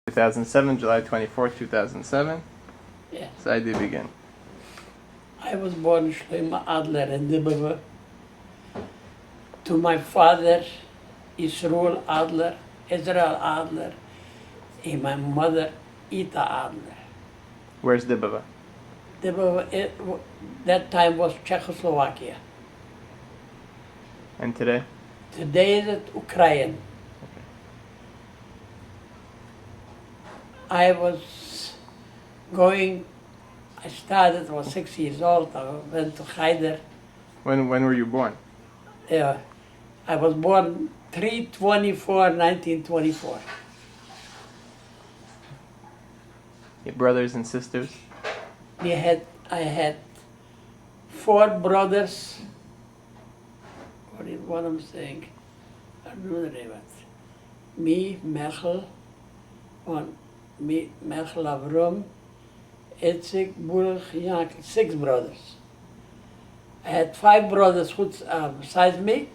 2007, July 24th, 2007. Yes. So I do begin. I was born Shloime Adler in Dubove. To my father, Israel Adler, and my mother, Ita Adler. Where's Dubove? Dubove, that time was Czechoslovakia. And today? Today is it Ukraine. I started, I was 6 years old, I went to Haider. When were you born? I was born 3/24/1924. Your brothers and sisters? I had 4 brothers. What I'm saying? I don't know the name of it. Me, Mechel, Avram, Itzik, Burach, Yankel, 6 brothers. I had 5 brothers besides me,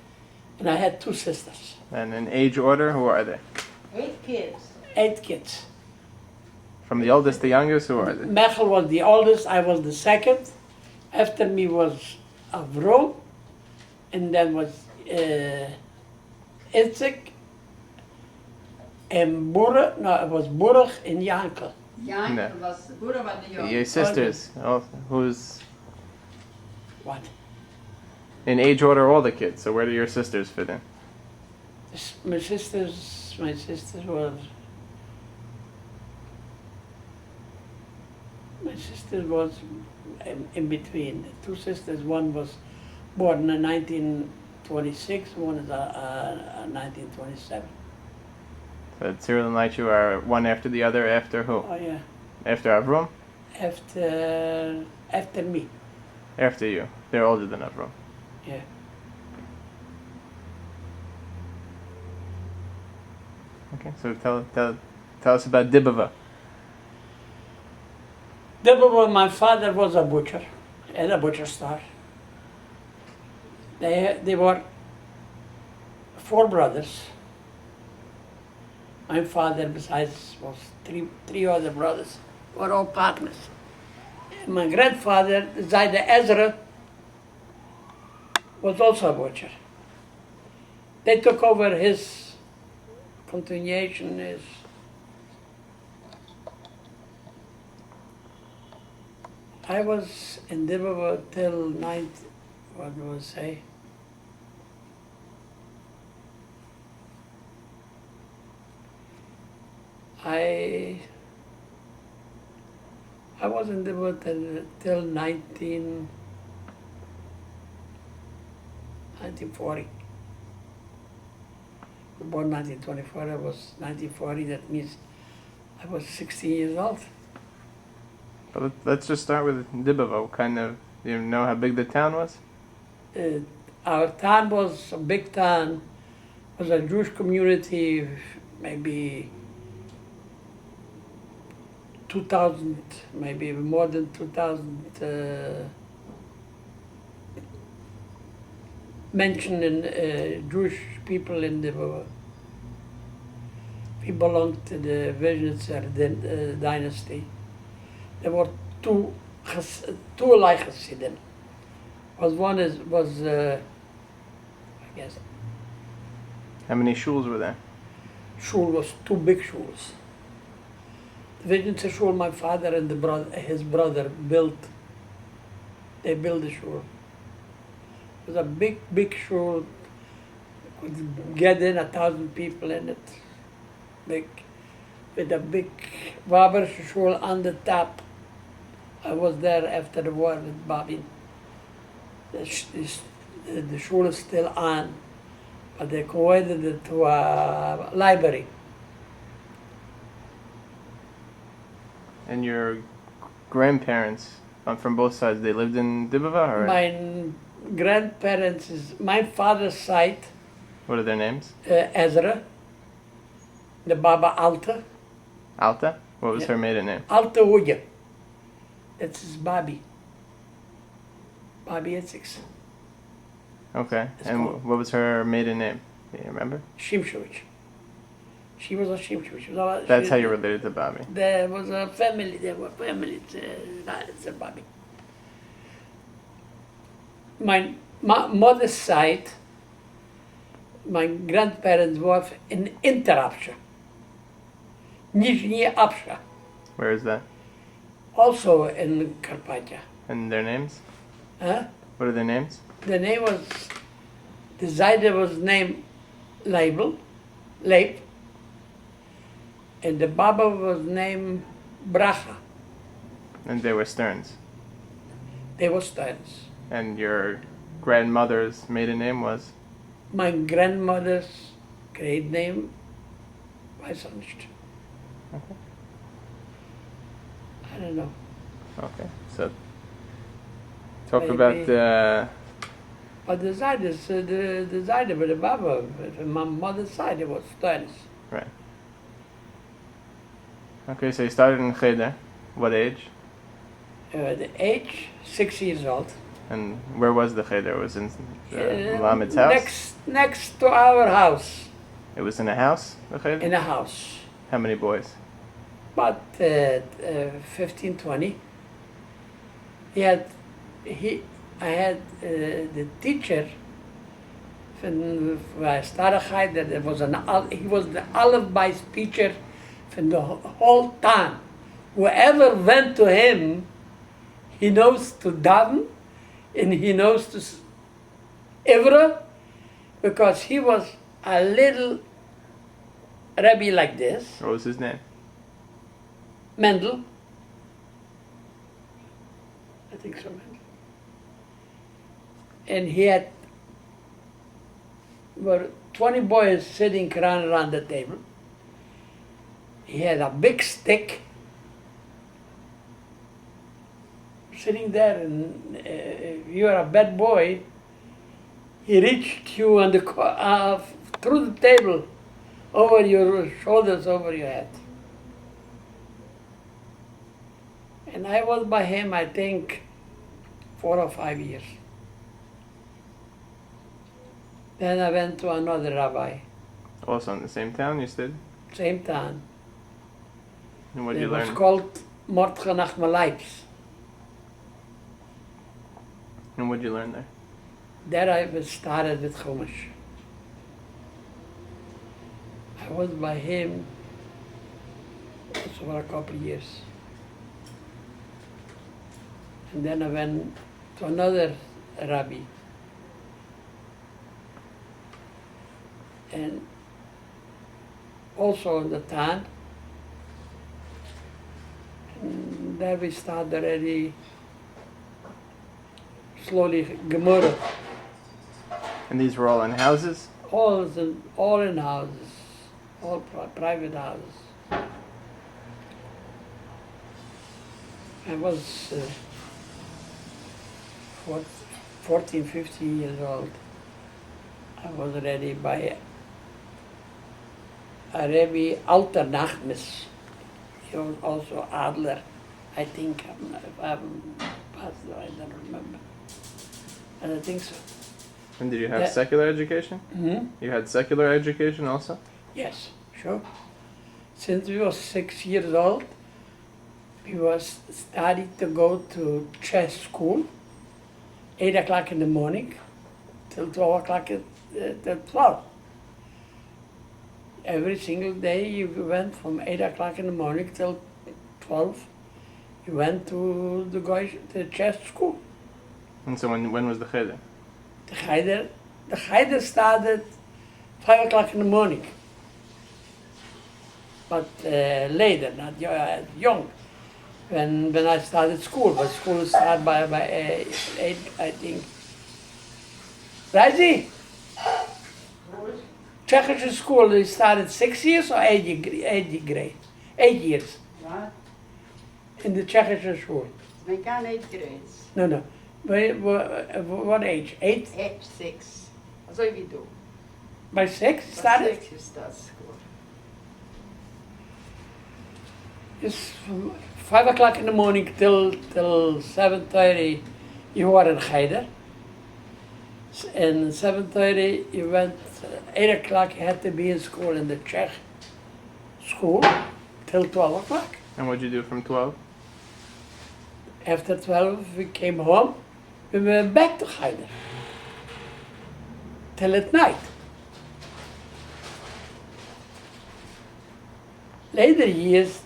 and I had 2 sisters. And in age order, who are they? 8 kids. 8 kids. From the oldest to youngest, who are they? Mechel was the oldest, I was the second. After me was Avram, and then was Itzik, and Burach, no, it was Burach and Yankel. Yankel was the Buddha was the young. Your sisters. Who's What? in age order? All the kids. So where do your sisters fit in? My sisters was in between. The 2 sisters, one was born in 1926, one is 1927. So Cyril and Leitchu are one after the other. After who? Oh yeah, After Avram? after me, After you. They're older than Avram. yeah. Okay. So tell us about Dubove. My father was a butcher, at a butcher store. They were 4 brothers. My father, besides, was 3 other brothers, were all partners. And my grandfather, Zaida Ezra, was also a butcher. They took over his continuation. I was in Dubove till 9th, what do I say? I was in Dubove till 1940. Born 1924, I was 1940, that means I was 16 years old. But let's just start with Dubove. What kind of, do you know how big the town was? Our town was a big town, was a Jewish community, maybe 2,000, maybe more than 2,000 mentioned in Jewish people in the we belonged to the Vizhnitzer dynasty. There were 2 like Hasidim. One was I guess. How many shuls were there? Shul was 2 big shuls. The Vizhnitzer shul, my father and his brother built. They built the shul. It was a big shul. Could get in 1,000 people in it. Big, with a big Waber shul on the top. I was there after the war with Bobby. The shul is still on, but they converted it to a library. And your grandparents, from both sides, they lived in Dubove, or My grandparents my father's side, what are their names? Ezra, the Baba Alta. Alta? What was Yeah. her maiden name? Alta Uya. That's his Bobby. Bobby Itzik. Okay. It's And called- what was her maiden name? Do you remember? Shimshevich. She was a shimshon. She was a, That's she, how you're related to Bobby. There was a family. There were families. It's a Bobby. My mother's side, my grandparents were in Interruption. Nizhny Apsha, Where is that? also in Carpathia. And their names? Huh? What are their names? The name was, the Zayde was named Leib, and the Baba was named Bracha. And they were Stearns. They were Stearns. And your grandmother's maiden name was? My grandmother's great name, weiß ich nicht. Okay. I don't know. Okay. So talk Maybe. about the But the Zayde is the Zayde, but the Baba, from my mother's side, it was Stearns. right. Okay, so you started in Cheder. What age? The age, 6 years old. And where was the Cheder? It was in Lamad's house? Next to our house, It was in a house, the Cheder? in a house. How many boys? About 15, 20. I had the teacher van Starigheid, he was the Alef teacher from the whole town. Whoever went to him, he knows to daven, and he knows to Ivra, because he was a little Rebbe like this, What was his name? Mendel. I think so, Mendel. And he had were 20 boys sitting around the table. He had a big stick sitting there, and if you are a bad boy, he reached you on the through the table, over your shoulders, over your head. And I was by him, I think, 4 or 5 years. Then I went to another rabbi, Also in the same town you stayed? same town. And what did It you was learn? called Mordechai Nachmaleibs. And what did you learn there? There I was started with Chumash. I was by him also for a couple of years. And then I went to another rabbi. And also in the town. And there we started already slowly Gemara. And these were all in houses? All in houses, all private houses. I was 14, 15 years old. I was ready by a Rebbe Alter Nachmis. He was also Adler, I think. If I haven't passed, I don't remember. And I think so. And did you have Yeah. secular education? Hmm? You had secular education also? Yes, sure. Since we were 6 years old, we was started to go to chess school, 8 o'clock in the morning, till 12 o'clock till 12. Every single day you went from 8 o'clock in the morning till 12. You went to the chess school. And so when was the Cheder? The Cheder started 5 o'clock in the morning. But later, not young, when I started school. But school started by 8, I think. Razi? Czechoslovakia school, they started 6 years or 8 grade? 8 years What? in the Czechoslovakia school. We can 8 grades. No. What age? 8? 8, 6. Wat zou je doen? By 6 started? 6 is dat school. It's from 5 o'clock in the morning till 7:30 you were in Cheder. And 7:30 you went, 8 o'clock you had to be in school in the Czech. school till 12 o'clock. And what'd you do from 12? After 12, we came home. We went back to Haider till at night. Later years,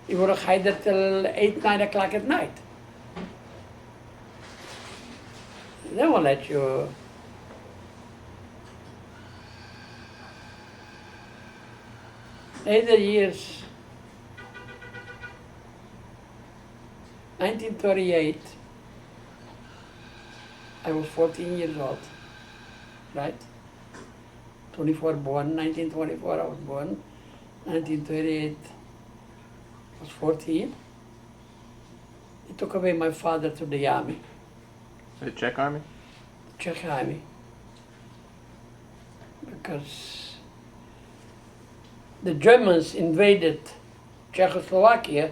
we were Haider till 8, 9 o'clock at night. They won't let you. Later years, 1938, I was 14 years old, right? 24 born, 1924 I was born, 1938 I was 14. They took away my father to the army, The Czech army? Czech army, because the Germans invaded Czechoslovakia,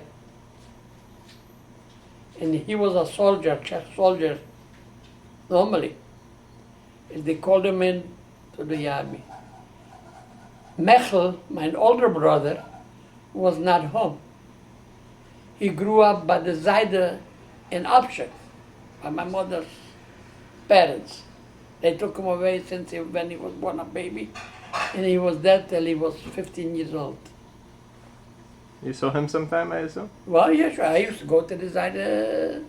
and he was a soldier, Czech soldier, normally. And they called him in to the army. Mechel, my older brother, was not home. He grew up by the Zijde in Option, by my mother's parents. They took him away when he was born a baby, and he was there till he was 15 years old. You saw him sometime, I assume? Well, yeah, sure. I used to go to the Zijde.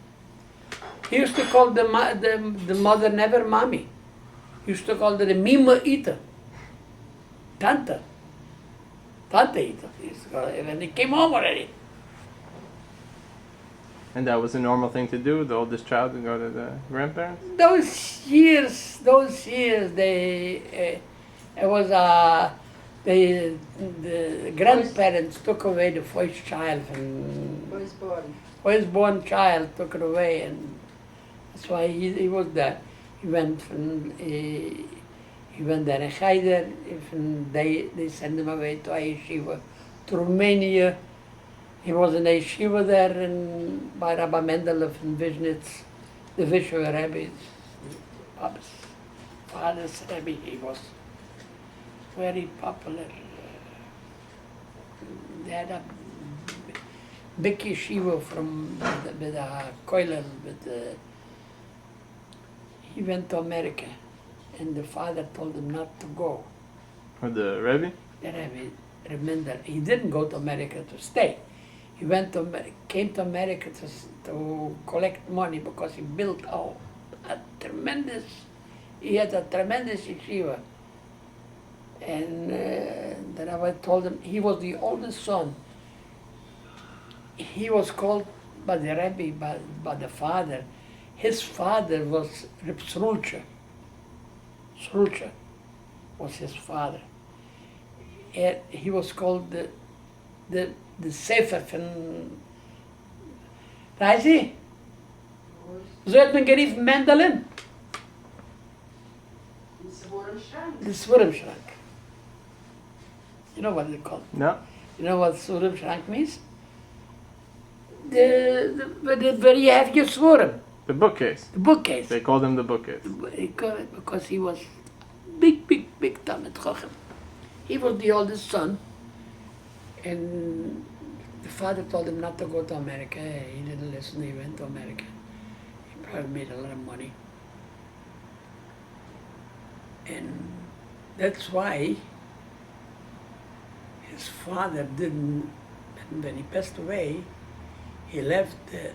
He used to call the mother never mommy. He used to call her the Mima Eater. Tante. Tante Eater. He used to call her, and he came home already. And that was a normal thing to do, the oldest child to go to the grandparents? Those years, the grandparents took away the first child, and Was born. firstborn child took it away, and that's why he was there. He went there in Haider, they sent him away to a yeshiva, to Romania. He was in a yeshiva there by Rabbi Mendeleev in Vishnitz, the Vishwa Rebbe, Papa's father's Rebbe. He was very popular. They had a big yeshiva with a koilel. He went to America, and the father told him not to go. Or the Rebbe? The Rebbe, remember, he didn't go to America to stay. He came to America to collect money because he built he had a tremendous yeshiva. And the rabbi told him, he was the oldest son. He was called by the Rebbe, by the father. His father was Reb Srulcha. Srulcha was his father. And he was called the Sefer von Reisi. So hat man geriefen Mendelin. The Svurim Shrank. You know what they call it? No? You know what Svurim Shrank means? Where you have your Svurim. The bookcase. The bookcase. They called him the bookcase. Because he was big Talmid Chochem. He was the oldest son, and the father told him not to go to America. He didn't listen. He went to America. He probably made a lot of money. And that's why his father didn't, when he passed away, he left the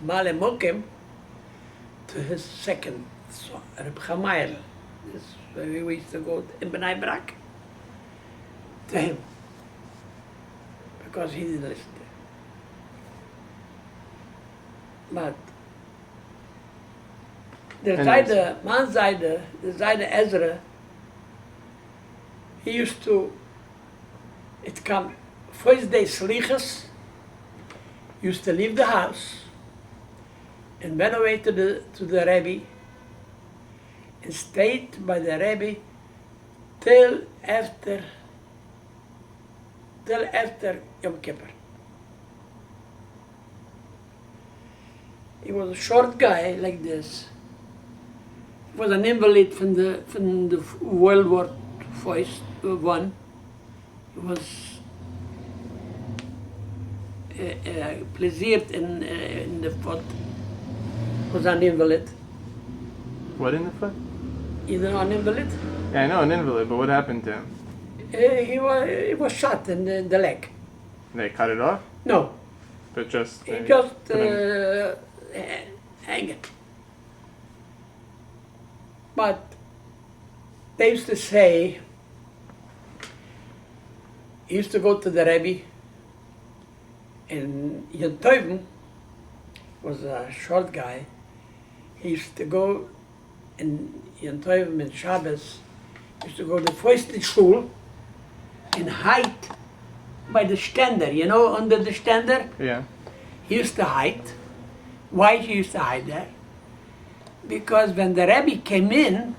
Male Mokim to his second son, Reb Chamayel. This is where we used to go in Bnei Brak, to him, because he didn't listen to him. But the Zijde Ezra, he used to, it come, first day Slichas, used to leave the house and went away to the Rebbe and stayed by the Rebbe till after Yom Kippur. He was a short guy like this. He was an invalid from the World War first one was pleziert in the foot, was an invalid. What in the foot? You know an invalid? Yeah, I know an invalid, but what happened to him? He was shot in the leg. They cut it off, No, but just he they just put him- hang it. But they used to say, he used to go to the Rebbe, and Yenteuven was a short guy. He used to go in Yenteuven in Shabbos, used to go to first in shul and hide by the stander, you know, under the stander. Yeah. He used to hide. Why he used to hide there? Because when the Rebbe came in,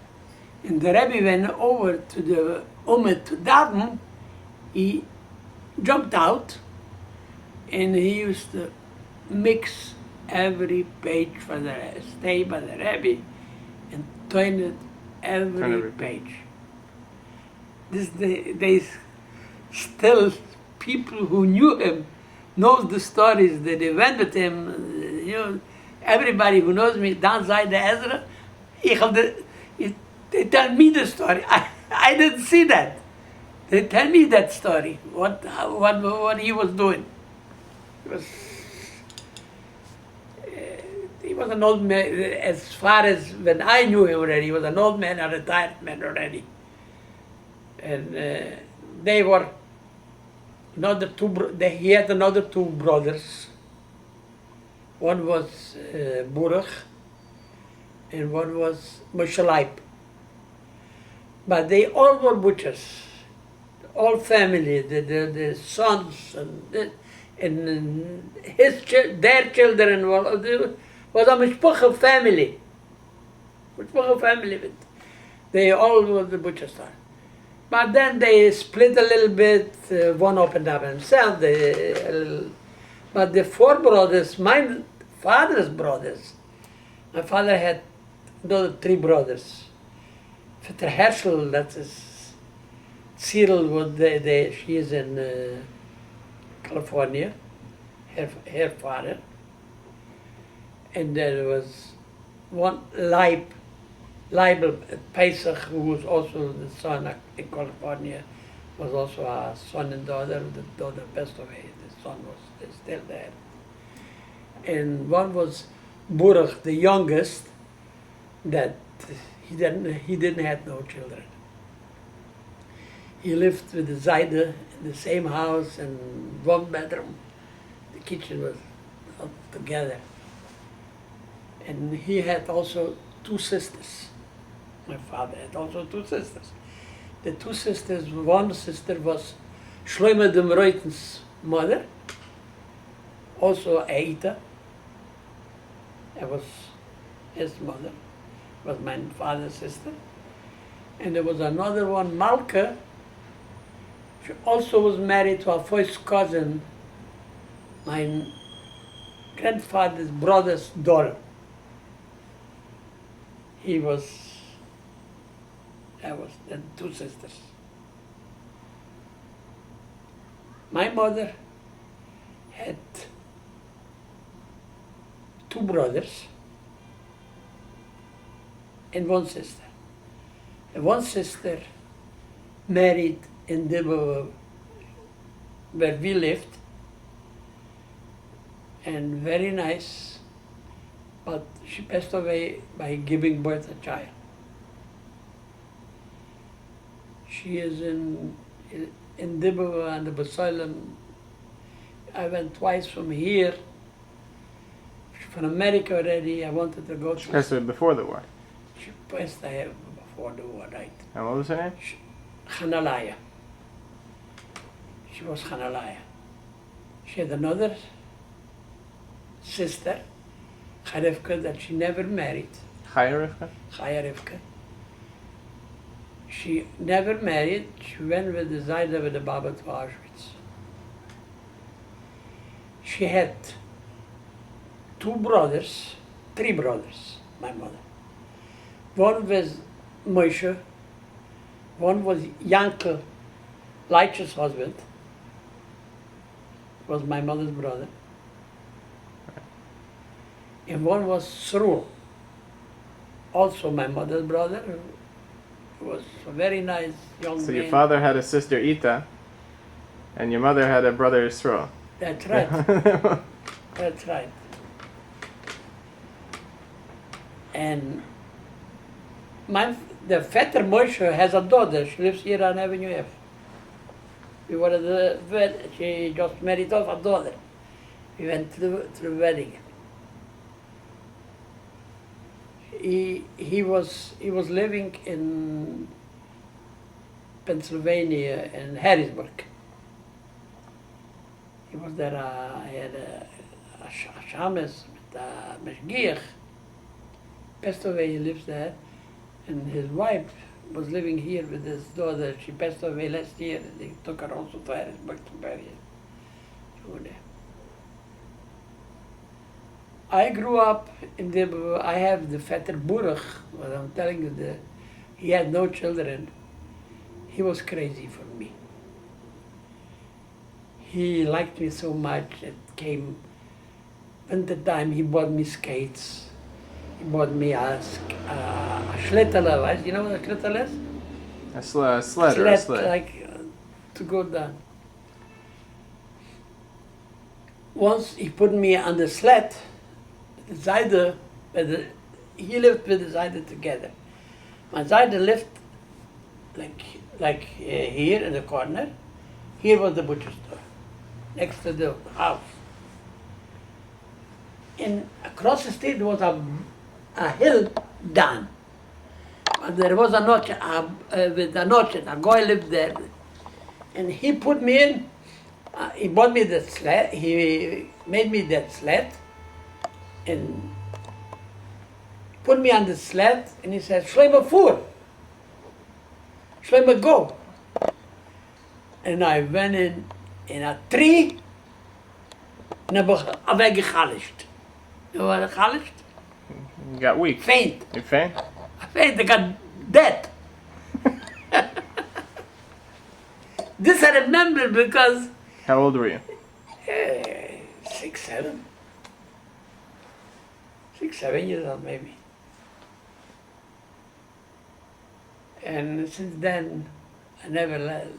and the Rebbe went over to the Ummah to daven, he jumped out, and he used to mix every page for the stay by the Rebbe, and turn it every every page. They still people who knew him knows the stories that they went with him. You know, everybody who knows me downside the Ezra, they tell me the story. I didn't see that. They tell me that story. What he was doing. He was an old man. As far as when I knew him already, he was an old man, a retired man already. And they were he had another two brothers. One was Burach, and one was Moshe. But they all were butchers, all family, the sons and their children was a mishpucha family. Mishpucha family. They all were the butchers. But then they split a little bit, one opened up himself, but the four brothers, my father's brothers, my father had another three brothers. Petro Herschel, that's his, Cyril, she is in California, her father. And there was one Leibel Pesach, who was also the son in California, was also a son and daughter. The daughter passed away. The son was still there. And one was Burach, the youngest, that he didn't have no children. He lived with the Zayde in the same house and one bedroom. The kitchen was all together. And he had also two sisters. My father had also two sisters. The two sisters, one sister was Shloime de Reuten's mother, also Aita. That was his mother, was my father's sister. And there was another one, Malka. She also was married to a first cousin, my grandfather's brother's daughter. That was the two sisters. My mother had two brothers and one sister. And one sister married in Dubove, where we lived, and very nice, but she passed away by giving birth a child. She is in Dubove and the Basalam. I went twice from here, from America already. I wanted to go to. That's before the war. She passed away before the war, right? And what was her name? Hanalaya. She was Hanalaya. She had another sister, Charivka, that she never married. Chaya Rivka? Chaya Rivka. She never married. She went with the Zayda with the Baba to Auschwitz. She had three brothers, my mother. One was Moshe, One was Yankel, Leitch's husband, was my mother's brother. And one was Srul, also my mother's brother, who was a very nice young man. So your father had a sister Ita, and your mother had a brother Yisro. That's right. That's right. And the Vetter Moshe has a daughter. She lives here on Avenue F. We were at she just married off a daughter. We went to the wedding. He was living in Pennsylvania in Harrisburg. He was there. He had a shamus, a meshgiach. Passed away. He lives there, and his wife was living here with his daughter. She passed away last year, and they took her also to Harrisburg to bury her. I grew up in the. I have the Vetter Burg. What I'm telling you, he had no children. He was crazy for me. He liked me so much. It came winter time. He bought me skates. He bought me a schlettele. Right? You know what a schlettele is? A sled or a sled. Like to go down. Once he put me on the sled. Zijde, he lived with the Zijde together. My Zijde lived like here in the corner. Here was the butcher store, next to the house. And across the street was a hill down. But there was a noche, a guy lived there. And he put me in, he bought me the sled, he made me that sled. And put me on the sled, and he said, Shloime, voor. Shloime, go. And I went in a tree, and I was weggegalished. You know what I galished? You got weak. Faint. You faint? I faint, I got dead. This I remember because... How old were you? 6, 7. 6, 7 years old, maybe. And since then, I never left.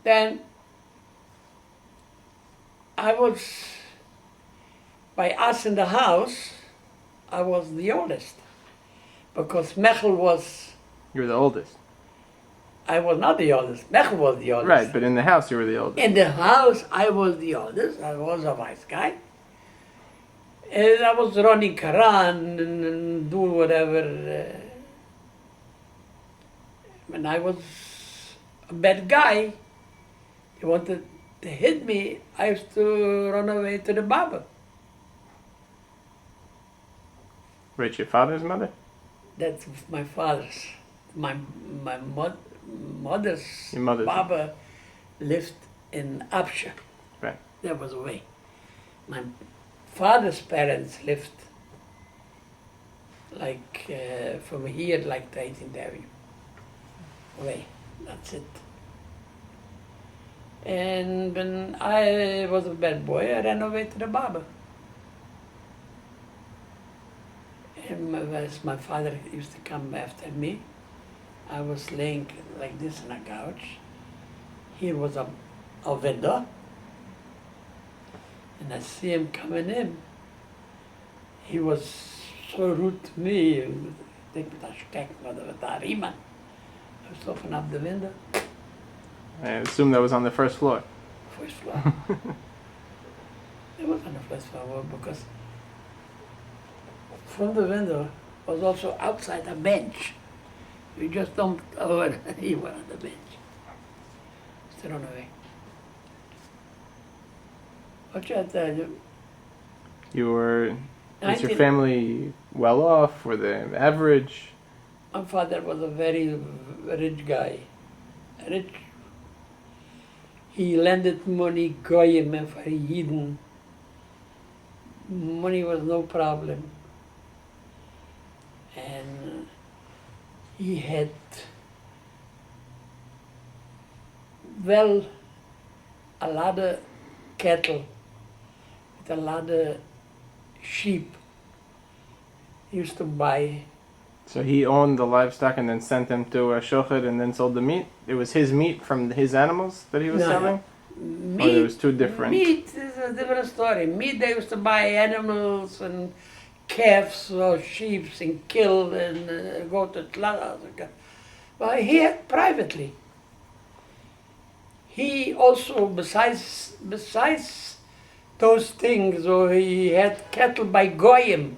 Then, I was, by us in the house, I was the oldest. Because Mechel was, You were the oldest. I was not the oldest, Mechel was the oldest. Right, but in the house you were the oldest. In the house, I was the oldest. I was a wise guy. And I was running Quran and doing whatever. When I was a bad guy, he wanted to hit me, I used to run away to the Baba. Wait, your father's mother? That's my father's. My mother's Your mother's. Baba lived in Apsha. Right. That was away. My father's parents lived like from here, like the 18th Avenue. Away. That's it. And when I was a bad boy, I ran away to the Baba. And as my father used to come after me, I was laying like this on a couch. Here was a window. And I see him coming in. He was so rude to me. I think with a stick, with a riemen. I was opening up the window. I assume that was on the first floor. First floor. It was on the first floor because from the window was also outside a bench. We just dumped over. He was on the bench. Still on the way. What should I tell you? Was your family well off? Were they average? My father was a very rich guy. Rich. He lended money, goyim and for Yidden. Money was no problem. And he had well a lot of cattle, with a lot of sheep. He used to buy. So he owned the livestock and then sent them to a shochet and then sold the meat? It was his meat from his animals that he was No, selling? Meat, Or there was two different? Meat is a different story. Meat, they used to buy animals and calves or sheep and kill and go to slaughter. But he had privately. He also, besides those things, or he had cattle by goyim,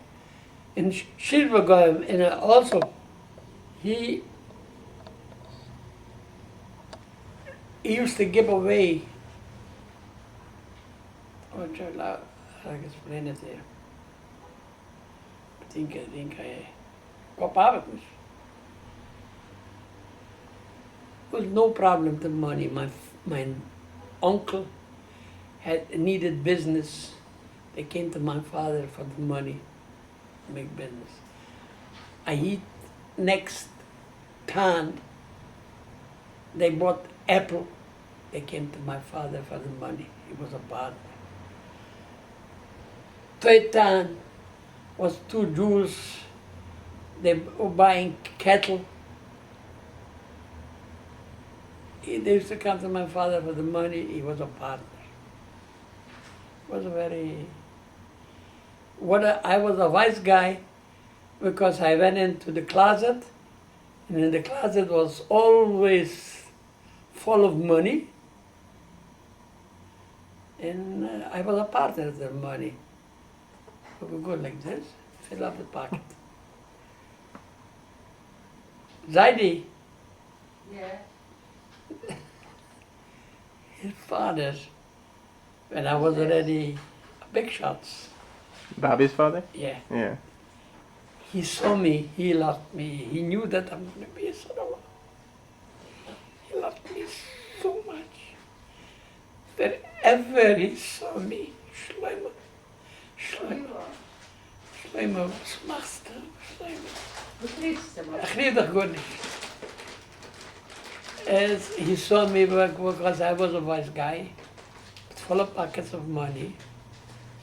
in silver goyim, and also he used to give away. I'll explain it here. I think I kopab het. There was no problem with money. My uncle had needed business. They came to my father for the money to make business. I eat next town. They bought apple. They came to my father for the money. He was a partner. Third town was two Jews. They were buying cattle. They used to come to my father for the money. He was a partner. Was a very. I was a wise guy because I went into the closet, and in the closet was always full of money, and I was a partner of the money. We would go like this, fill up the pocket. Zaidi, Yeah. his father, when I was already big shots, Bobby's father? yeah. Yeah. He saw me, he loved me, he knew that I'm going to be a son of Allah. He loved me so much. Wherever he saw me, Shloime, Shloime, was machst du? Shloime. Wat liefste, man. Ach nee, dat goed niet. As he saw me because I was a wise guy, with full of pockets of money.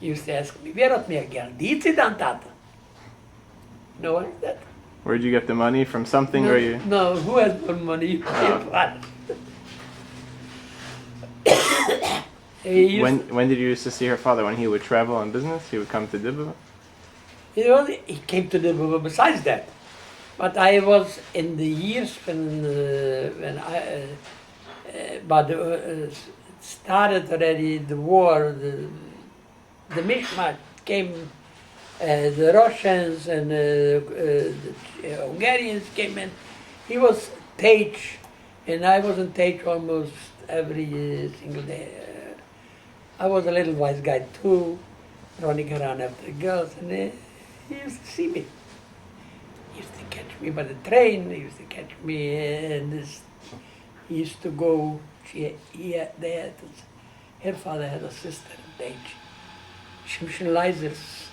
He used to ask me, wie had meer geld? Die zit aan tata. You know what is that? Where'd you get the money? From something or you? No, who has more money? He used When did you used to see her father? When he would travel on business? He would come to Dubove? he came to the besides that. But I was in the years when I started already the war, the mishmash came, the Russians and the Hungarians came in. He was Tage, and I was in Tage almost every single day. I was a little wise guy too, running around after the girls, and he used to see me. He used to catch me by the train. He used to catch me, and he used to go. Her father had a sister in Tage. Shimshon Leizers.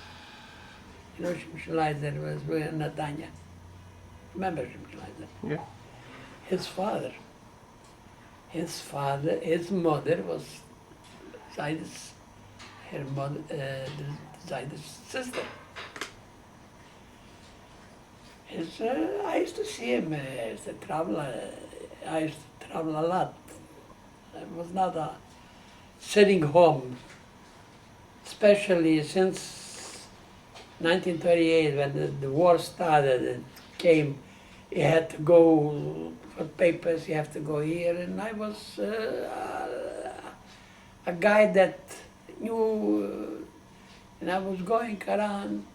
You know Shimshon Leizer was with Natanya. Remember Shimshon Leizer? Yeah. His mother was Zaida's, her mother, Zaida's sister. I used to see him. I used to travel. I used to travel a lot. I was not sitting home, especially since 1938 when the war started and came. You had to go for papers. You have to go here, and I was a guy that knew, and I was going around.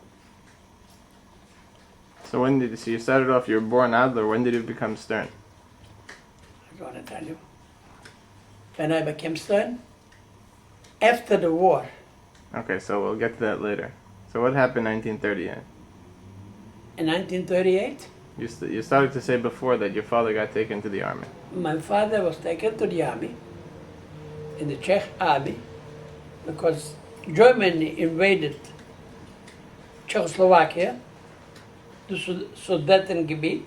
So when did you started off? You were born Adler. When did you become Stern? I want to tell you. When I became stern, after the war. Okay, so we'll get to that later. So what happened in 1938? In 1938, You started to say before that your father got taken to the army. my father was taken to the army, in the Czech army, because Germany invaded Czechoslovakia, the Sudetengebiet,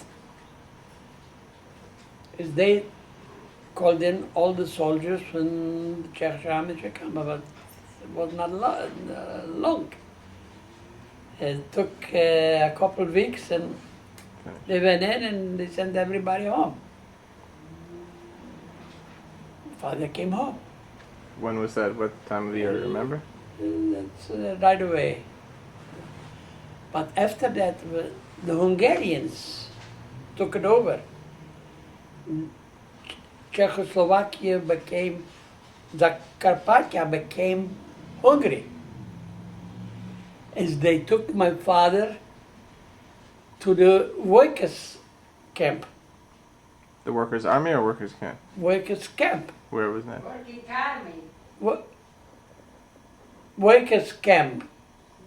is they called in all the soldiers from the Czechoslovakia, but it was not long. It took a couple of weeks and they went in and they sent everybody home. Father came home. When was that? What time of the year? Remember? That's right away. But after that, the Hungarians took it over. Czechoslovakia became, Zakarpattia became Hungary. As they took my father to the workers' camp. The workers' army or workers' camp? Workers' camp. Where was that? Working army. Workers' camp.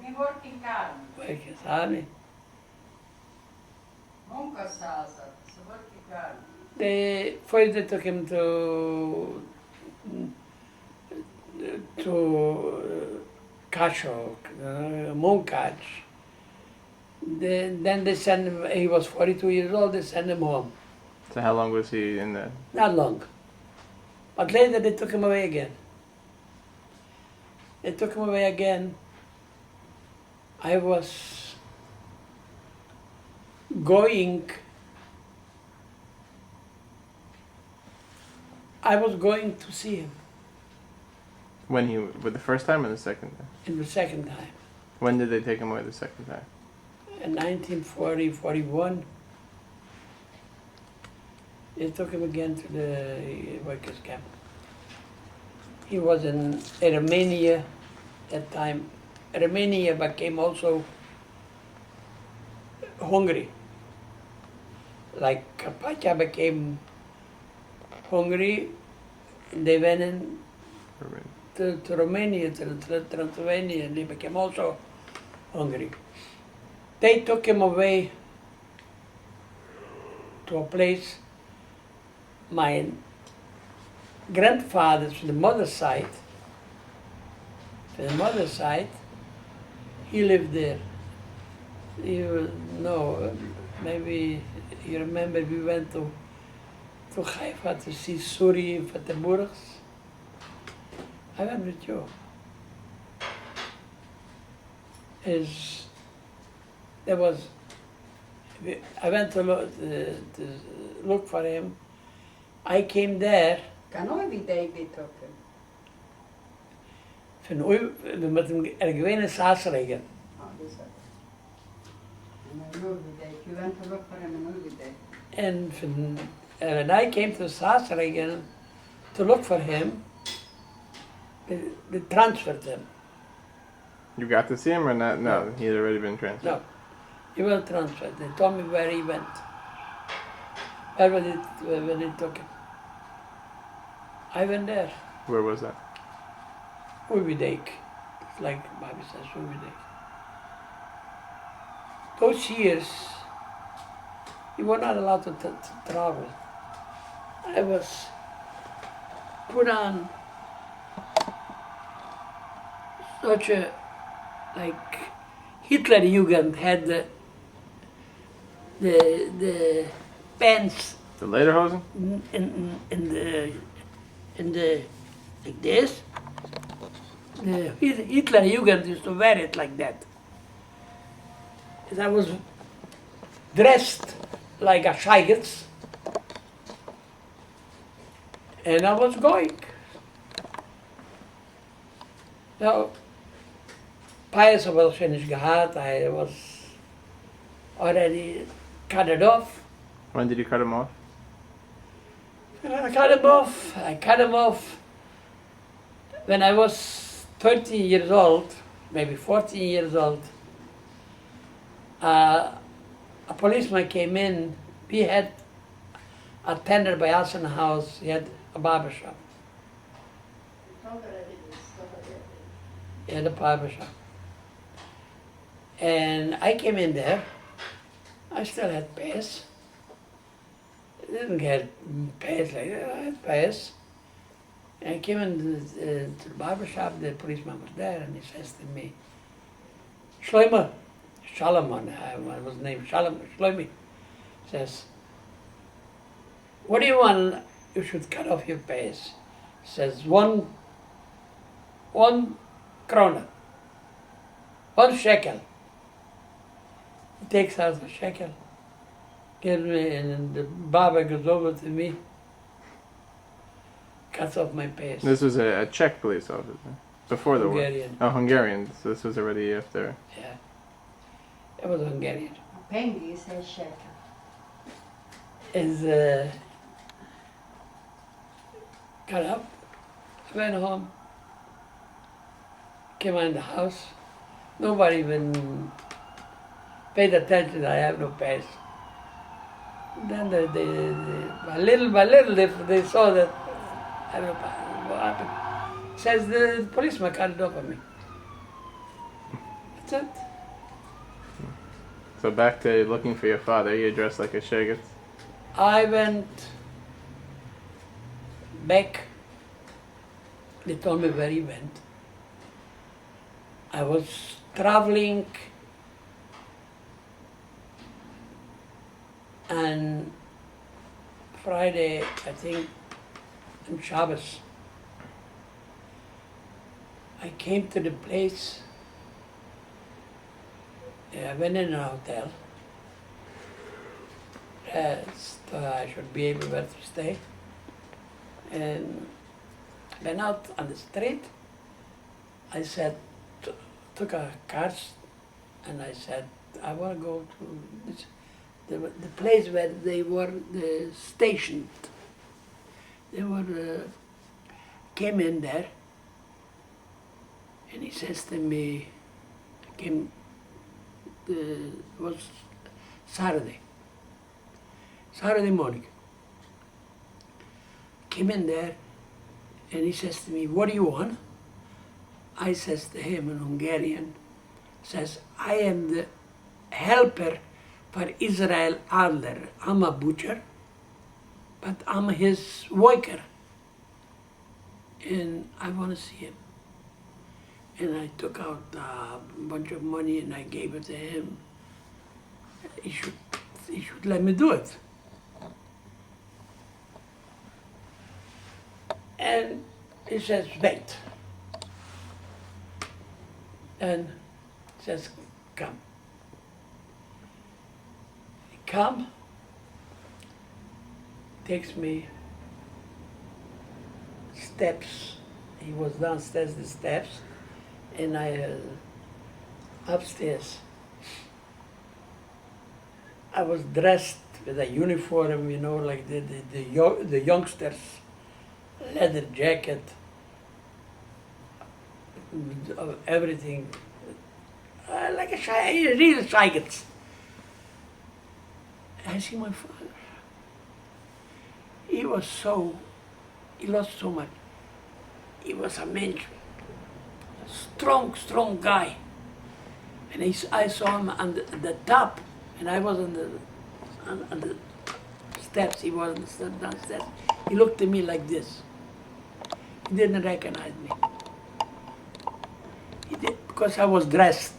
We working army. Workers' army. Munkaszázat. So working army. First they took him to Kaszok, Munkacs. Then they sent him, he was 42 years old, they sent him home. So how long was he in the? Not long. But later they took him away again. They took him away again. I was going to see him When he? With the first time or the second time? in the second time. When did they take him away the second time? In 1940, 41, they took him again to the workers' camp. He was in Romania at that time. Romania became also Hungary. Like Carpathia became Hungary, they went in to Romania, to Transylvania, and they became also Hungary. They took him away to a place, my grandfather's, from the mother's side, he lived there. Maybe you remember we went to Haifa to see Suri and Fatehburgs. I went with you. I went to look for him. I came there. Kan nooit idee dit ook. Met hem gewene Saasregen. Oh, this one. And I know idee. You went to look for him and no idee. And when I came to Saasregen to look for him, they transferred him. You got to see him or not? No, he had already been transferred. No, he was transferred. They told me where he went. Where they took him. I went there. Where was that? Uvidek. It's like Bobby says, Uvidek. Those years, you were not allowed to travel. I was put on such a, like, Hitler Jugend had the pants The lederhosen? in the like this. The Hitler Jugend used to wear it like that. And I was dressed like a Scheigers, and I was going. Now, pious was finished gehad, I was already cut it off. When did you cut him off? I cut him off when I was 13 years old, maybe 14 years old. A policeman came in. We had a tenant by us in the house. He had a barber shop. He had a barber shop. And I came in there. I still had pass. I didn't get pass like that. I had pass. And I came in to the barber shop. The policeman was there, and he says to me, Shloime, Shalom, I was named Shloime, says, what do you want? You should cut off your pants. Says one krona, 1 shekel. He takes out the shekel, gives me, and the barber goes over to me, cuts off my pants. This was a Czech police officer before the Hungarian. war. Oh, Hungarian. So this was already after. Yeah, it was Hungarian. Pengi says shekel. Is got up, went home, came in the house. Nobody even paid attention. I have no pants. Then by little they saw that I have no pants. What happened? Says the policeman cut it off on me. That's it. So back to looking for your father. You dressed like a shegets. I went back. They told me where he went. I was traveling and Friday, I think, on Shabbos. I came to the place. I went in a hotel. I should be able where to stay. And went out on the street. I said, took a car and I said, I want to go to this, the place where they were stationed. They were, came in there and he says to me, it was Saturday morning. Came in there and he says to me, what do you want? I says to him in Hungarian, says, I am the helper for Israel Adler. I'm a butcher, but I'm his worker. And I want to see him. And I took out a bunch of money and I gave it to him. He should let me do it. And he says, wait. And he says, come. He come, takes me steps. He was downstairs the steps, and I upstairs. I was dressed with a uniform, you know, like the youngsters, leather jacket, everything, like a real shagets. I see my father. He lost so much. He was a man, strong guy. And I saw him on the top, and I was on the steps. He was on the steps downstairs. He looked at me like this. He didn't recognize me. He did, because I was dressed.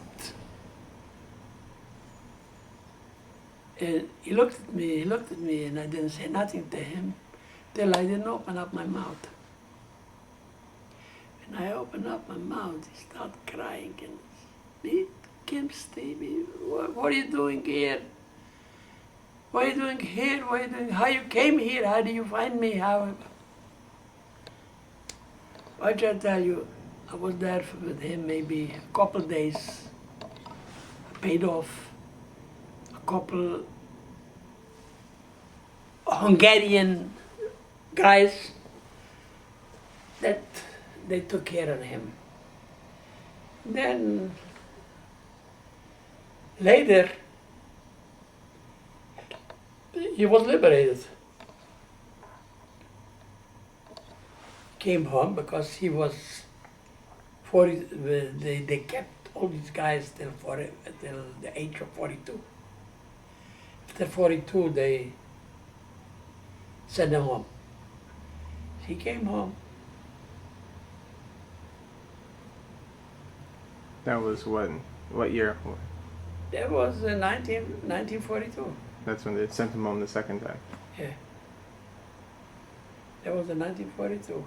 And he looked at me, and I didn't say nothing to him till I didn't open up my mouth. When I opened up my mouth, he started crying, and he came Stevie, what are you doing here? What are you doing here? What are you doing? How you came here? How did you find me? How? What should I tell you? I was there with him maybe a couple of days. I paid off a couple Hungarian guys that they took care of him. Then later, he was liberated. Came home because he was 40. They kept all these guys till the age of 42. After 42, they sent him home. He came home. That was what year? That was 1942. That's when they sent him home the second time. Yeah. That was in 1942.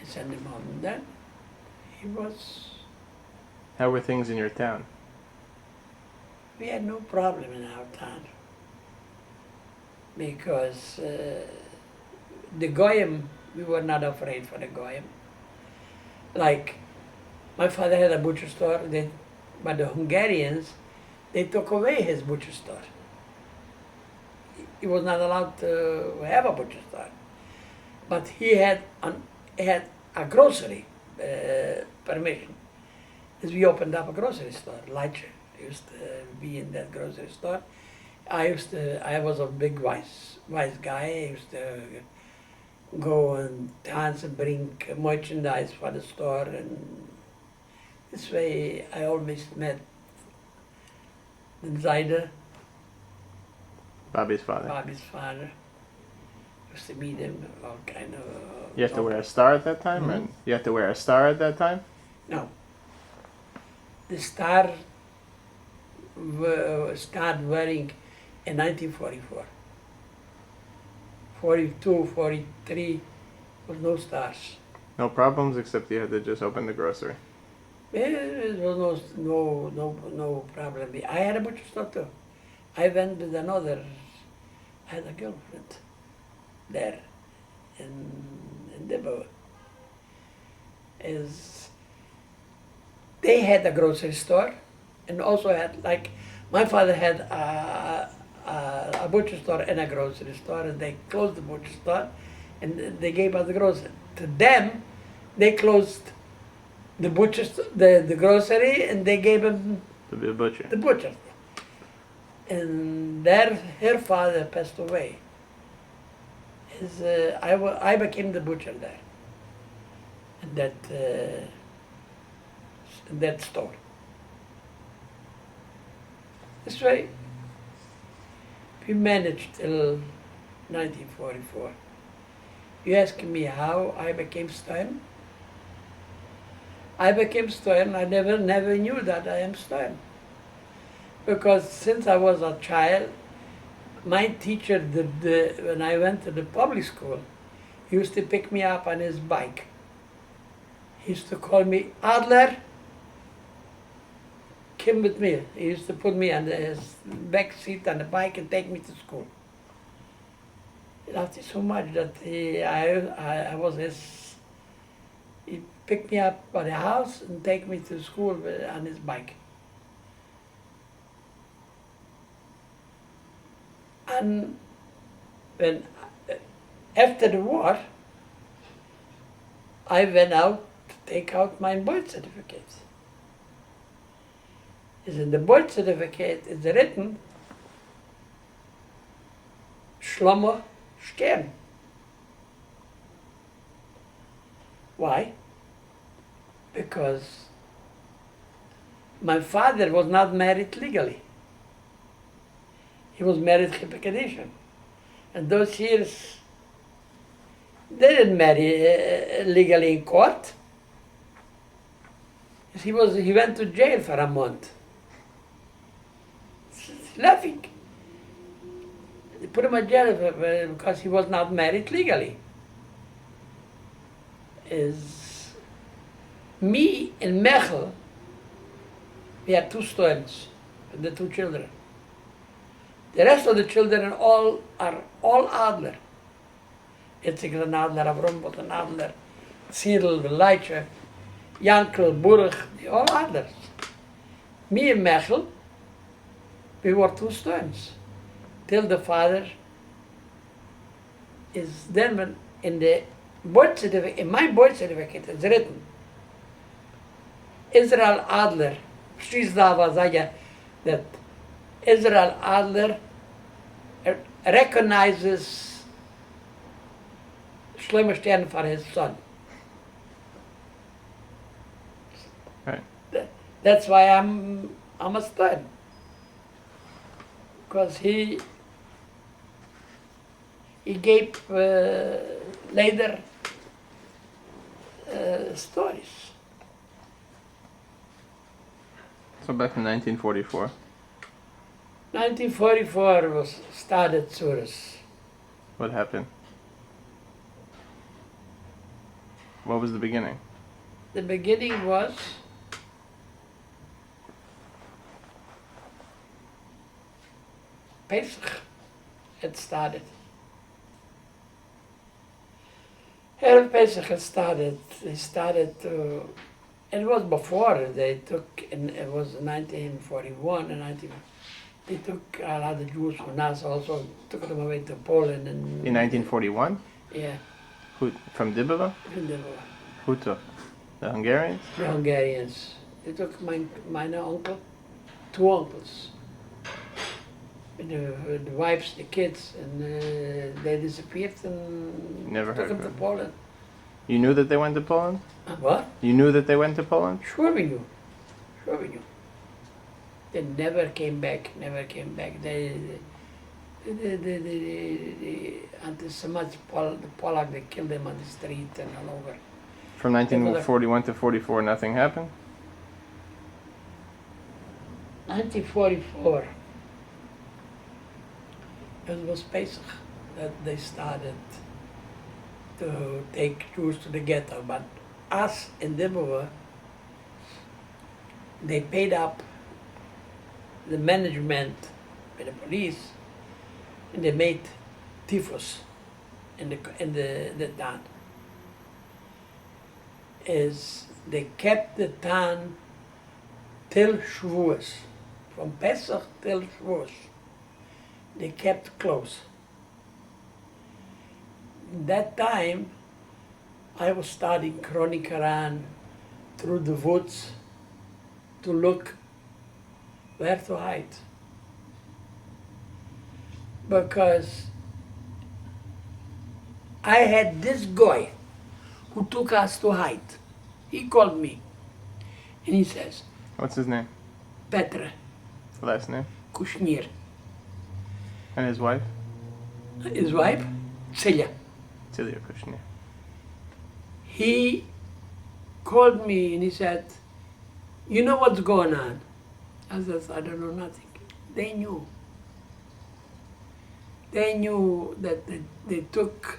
I sent him home. And then he was. How were things in your town? We had no problem in our town because the Goyim, we were not afraid for the Goyim. Like, my father had a butcher store, but the Hungarians, they took away his butcher store. He was not allowed to have a butcher store. But he had a grocery permission. As we opened up a grocery store, Leitcher used to be in that grocery store. I was a big wise guy. I used to go and dance and bring merchandise for the store, and this way I always met the Zayder, Bobby's father. Bobby's father. Used to meet him, all kind of. You have to wear a star at that time, or you have to wear a star at that time? No. The star started wearing in 1944. 42, 43 was no stars. No problems, except you had to just open the grocery. There was no problem. I had a butcher store too. I went with another. I had a girlfriend there in Dubove. They had a grocery store, and also had, like, my father had a butcher store and a grocery store, and they closed the butcher store, and they gave us the grocery. To them, they closed the butcher, the grocery, and they gave him To be a butcher. the butcher. And her father passed away. I became the butcher there, in that store. This way, we managed till 1944. You ask me how I became Stern? I became Stern. I never knew that I am Stern. Because since I was a child, my teacher, when I went to the public school, he used to pick me up on his bike. He used to call me Adler, come with me. He used to put me on his back seat on the bike and take me to school. He loved it so much that I was his. He picked me up by the house and take me to school on his bike. And when after the war, I went out to take out my birth certificate. In the birth certificate is written Shloime Stern. Why? Because my father was not married legally. He was married hypocritian. And those years, they didn't marry legally in court. He went to jail for a month. Laughing. They put him in jail because he was not married legally. Me and Mechel, we had 2 sons, the 2 children. The rest of the children are all Adler. Itzik an Adler, Avrombot an Adler, Cyril, Leitcher, Yankel, Burg, all Adlers. Me and Mechel, we were 2 sons. Till the father is then when in the birth certificate, in my birth certificate, it's written Israel Adler, that Israel Adler recognizes Shloime Stern for his son. Right. That's why I'm a Stern. Because he gave later stories. So back in 1944. 1944 was started Tsuris. What happened? What was the beginning? The beginning was Pesach. It started. Erev Pesach it started. They started to. It was before they took. It was 1941 and 19. They took a lot of Jews from us. Also took them away to Poland and. In 1941? Yeah. Who, from Dubove? Who took? The Hungarians? The Hungarians. They took my uncle, two uncles. The wives, the kids, and they disappeared and Never took heard them of to it. Poland. You knew that they went to Poland? What? You knew that they went to Poland? Sure we knew. Sure we knew. They never came back. Never came back. The anti-Semites, the Polak, they killed them on the street and all over. From 1941 to 44, nothing happened? 1944. It was Pesach that they started to take Jews to the ghetto. But us in Dubove, they paid up the management by the police, and they made tifus in the town. Is they kept the town till Shavuos, from Pesach till Shavuos. They kept close. That time, I was studying Chronic Quran through the woods to look where to hide. Because I had this guy who took us to hide. He called me and he says, What's his name? Petro Last name? Kushnir. And his wife? His wife, Celia. Petro Kushnir. He called me and he said, you know what's going on? I said, I don't know nothing. They knew. They knew that they took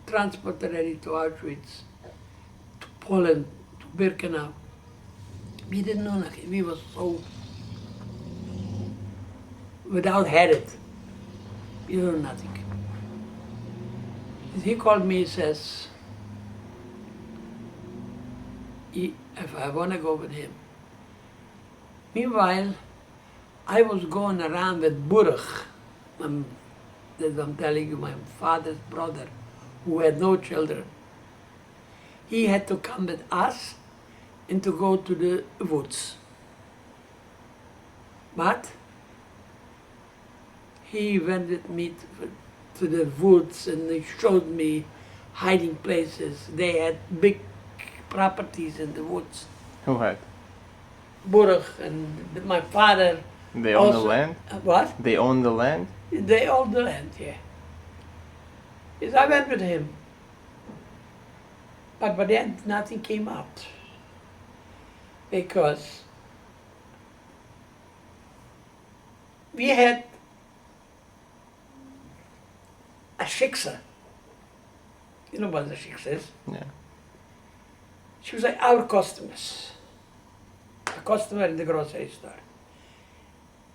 transport ready to Auschwitz, to Poland, to Birkenau. We didn't know nothing. We were so without headed. We didn't know nothing. He called me, he says, if I want to go with him. Meanwhile, I was going around with Baruch, as I'm telling you, my father's brother, who had no children. He had to come with us and to go to the woods. But he went with me to the woods and they showed me hiding places. They had big properties in the woods. Who had? Baruch and my father. They own the also- land? What? They own the land? They owned the land, yeah. Yes, I went with him. But by the end, nothing came out. Because we had a shiksa. You know what the shiksa is? Yeah. She was like our customers. A customer in the grocery store.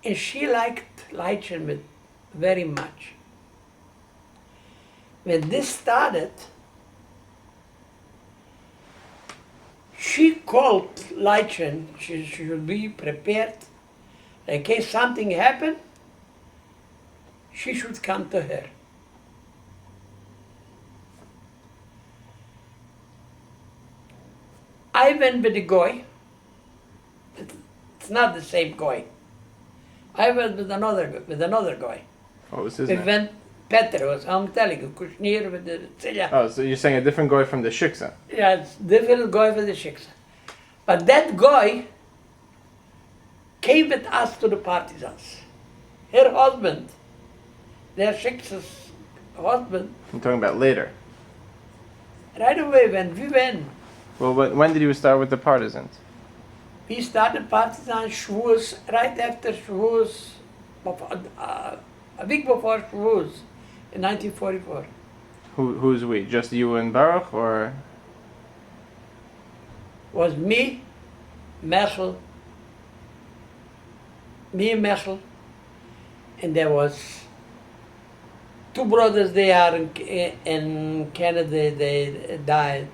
And she liked Leitchen very much. When this started, she called Leitchen. She should be prepared. In case something happened, she should come to her. I went with the guy. It's not the same guy. I went with another guy. What was his We name? went, Petro, I'm telling you, Kushnir with the Celia. Oh, so you're saying a different guy from the Shiksa? Yeah, it's different guy for the shiksa. But that guy came with us to the partisans. Her husband, their shiksa's husband, I'm talking about later. right away when we went, Well, when did you start with the partisans? we started partisan Shavuos right after Shavuos, a week before Shavuos in 1944. Who's we? Just you and Baruch, or Was me, Mechel, and there was two brothers. They are in Canada. They died.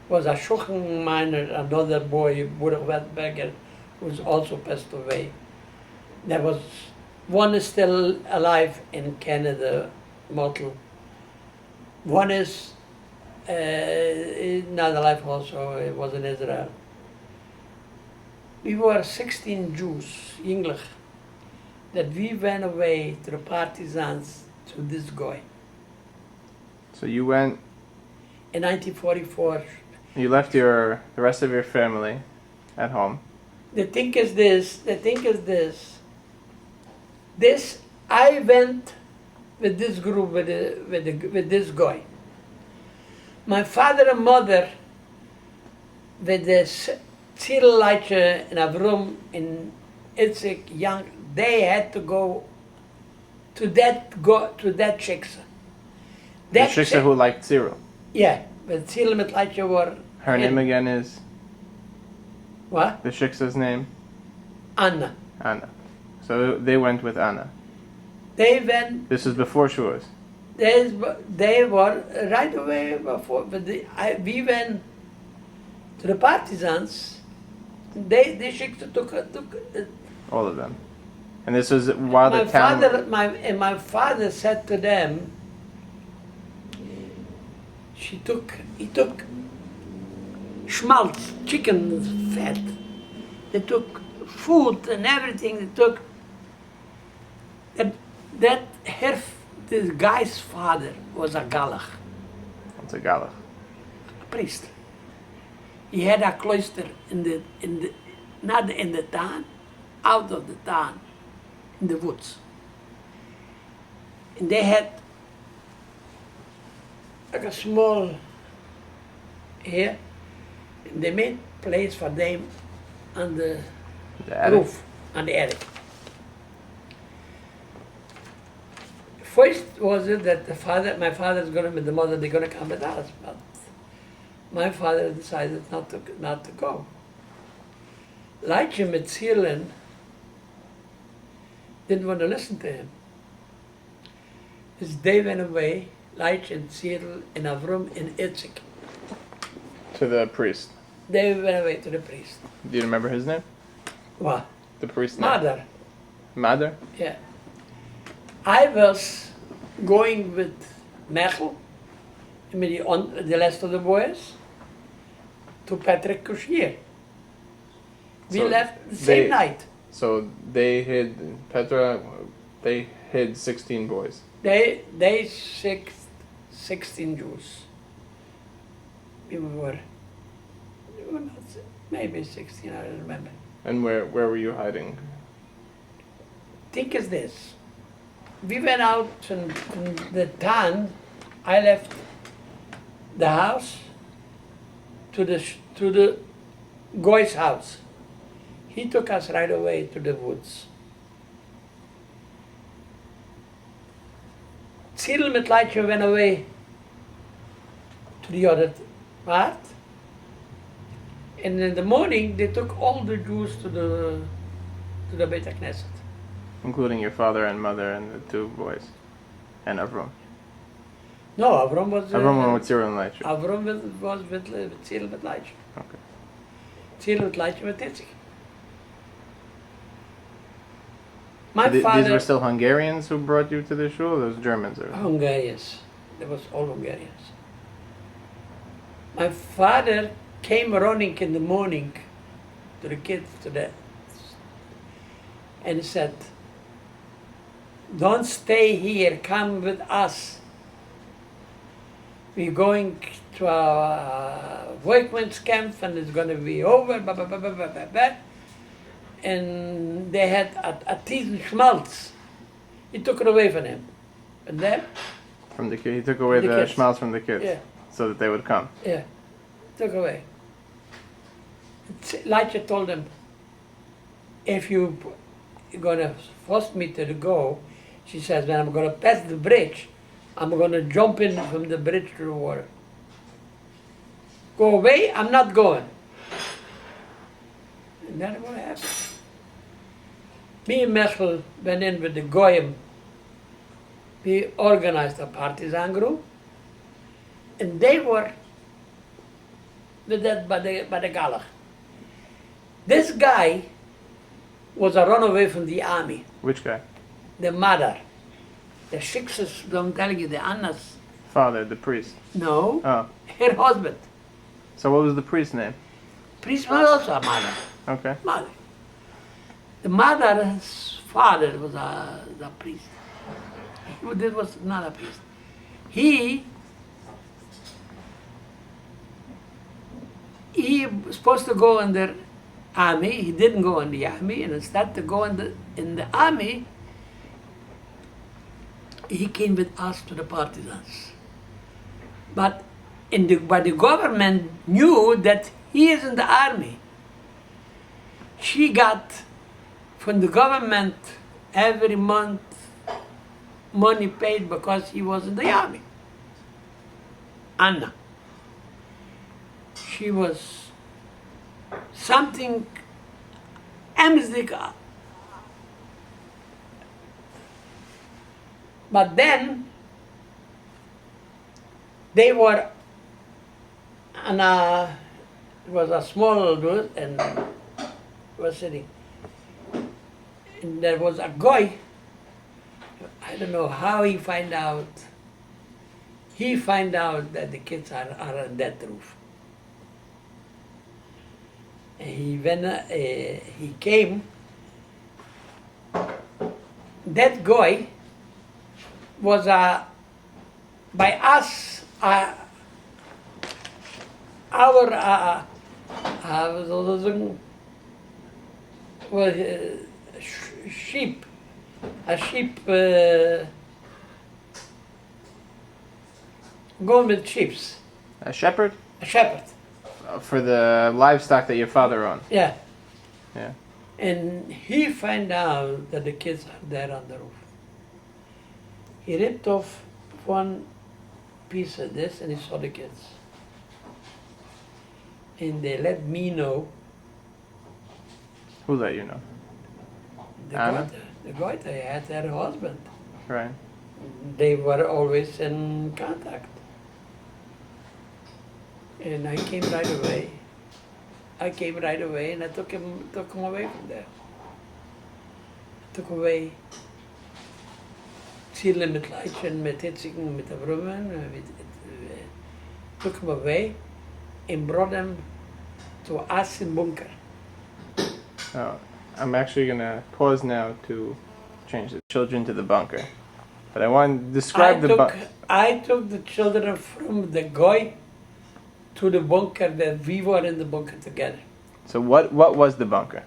Was a Schuchen miner, another boy, Bruder Wettberger, who's also passed away. There was one is still alive in Canada, Motel. One is not alive also. It was in Israel. We were 16 Jews, English, that we went away to the partisans to this guy. so you went? In 1944, You left the rest of your family at home. the thing is this, I went with this group, with this guy. My father and mother, with the Cyril Leitcher and Avrum in Itzik Young, they had to go to that shiksa. The shiksa who liked Cyril. Yeah, but Cyril and Leitcher were... Her name again is? What? The shiksa's name? Anna. Anna. So they went with Anna. They went... This is before Shavuos. They were right away before, but we went to the partisans. They took All of them. And this was while the town... my father said to them, he took schmaltz, chicken fat. They took food and everything. They took this guy's father was a galach, It's a galach. a priest. He had a cloister not in the town, out of the town, in the woods. And they had like a small here, and they made place for them on the The attic. roof, on the attic. First was it that my father's going to, with the mother, they're going to come with us, but my father decided not to go. Leitcher with Cyril didn't want to listen to him. As they went away, Leitcher and Cyril and Avrum and Itzik, To the priest. they went away to the priest. Do you remember his name? What? The priest's name? Mother. Mother? Yeah. I was going with Mechel and with the rest of the boys to Petro Kushnir. We So left the same night. So they hid 16 boys. They 16 Jews. We were not, maybe 16, I don't remember. And where were you hiding? Think is this. We went out from the town. I left the house to the guy's house. He took us right away to the woods. Cyril mit Leitcher went away to the other part. And in the morning, they took all the Jews to the Beit HaKnesset. Including your father and mother and the two boys. And Avram. No, Avram was... Avram went with Cyril and Leitcher. Avram was with Cyril mit Leitcher. Okay. Cyril mit Leitcher with Itzik. So these were still Hungarians who brought you to the shul, or those Germans? Or? Hungarians. They was all Hungarians. My father came running in the morning to the kids, and he said, "Don't stay here, come with us. We're going to a workman's camp and it's going to be over, blah, blah, blah, blah, blah, blah, blah." And they had a teasel schmaltz. He took it away from him. And then? From the kid. He took away the kids. schmaltz from the kids. Yeah. So that they would come. Yeah, took away. Leitcher told him, if you're going to force me to go, she says, when I'm going to pass the bridge, I'm going to jump in from the bridge to the water. Go away, I'm not going. And that's what happened. Me and Mechel went in with the Goyim. We organized a partisan group, and they were with that by the Galach. This guy was a runaway from the army. Which guy? The mother. The Shiksas, don't tell you, the Anna's. Father, the priest. No, Oh. her husband. So what was the priest's name? Priest was also a mother. Okay. Mother. The mother's father was a priest. This was not a priest. He was supposed to go in the army. He didn't go in the army, and instead to go in the army, he came with us to the partisans. But the government knew that he is in the army. She got from the government every month money paid because he was in the army. Anna. She was something emzika. But then they were on it was a small dude and was sitting. And there was a guy, I don't know how he find out. He find out that the kids are on that roof. And he came. That guy was by us our sheep, a sheep going with sheep. A shepherd? A shepherd. For the livestock that your father owned. Yeah. Yeah. And he found out that the kids are there on the roof. He ripped off one piece of this and he saw the kids. And they let me know. Who let you know? The Goethe had her husband. Right. They were always in contact. And I came right away. And I took him away from there. Took away Ziele mit Leitchen, mit Hitzigen, mit der Brümmen. Took him away and brought him to us in bunker. Oh, I'm actually going to pause now to change the children to the bunker. But I want to describe the bunker. I took the children from the Goy to the bunker that we were in the bunker together. So what was the bunker?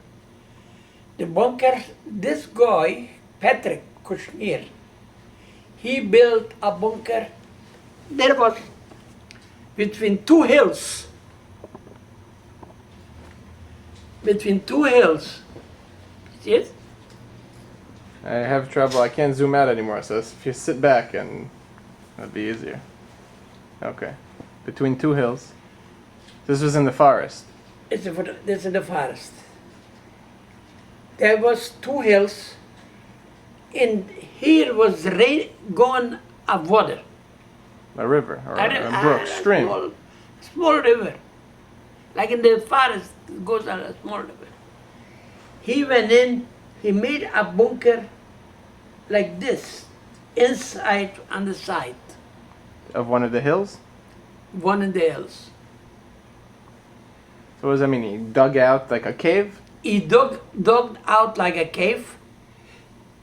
The bunker, this guy, Petro Kushnir, he built a bunker. There was between two hills. See it? I have trouble. I can't zoom out anymore. So if you sit back, and that'd be easier. Okay. Between two hills. This was in the forest. This is the forest. There was two hills, and here was rain going of water. A river or a brook, stream. Small river. Like in the forest, it goes on a small river. He went in, he made a bunker like this, inside on the side. Of one of the hills? One in the hills. So what does that mean? He dug out like a cave? He dug out like a cave.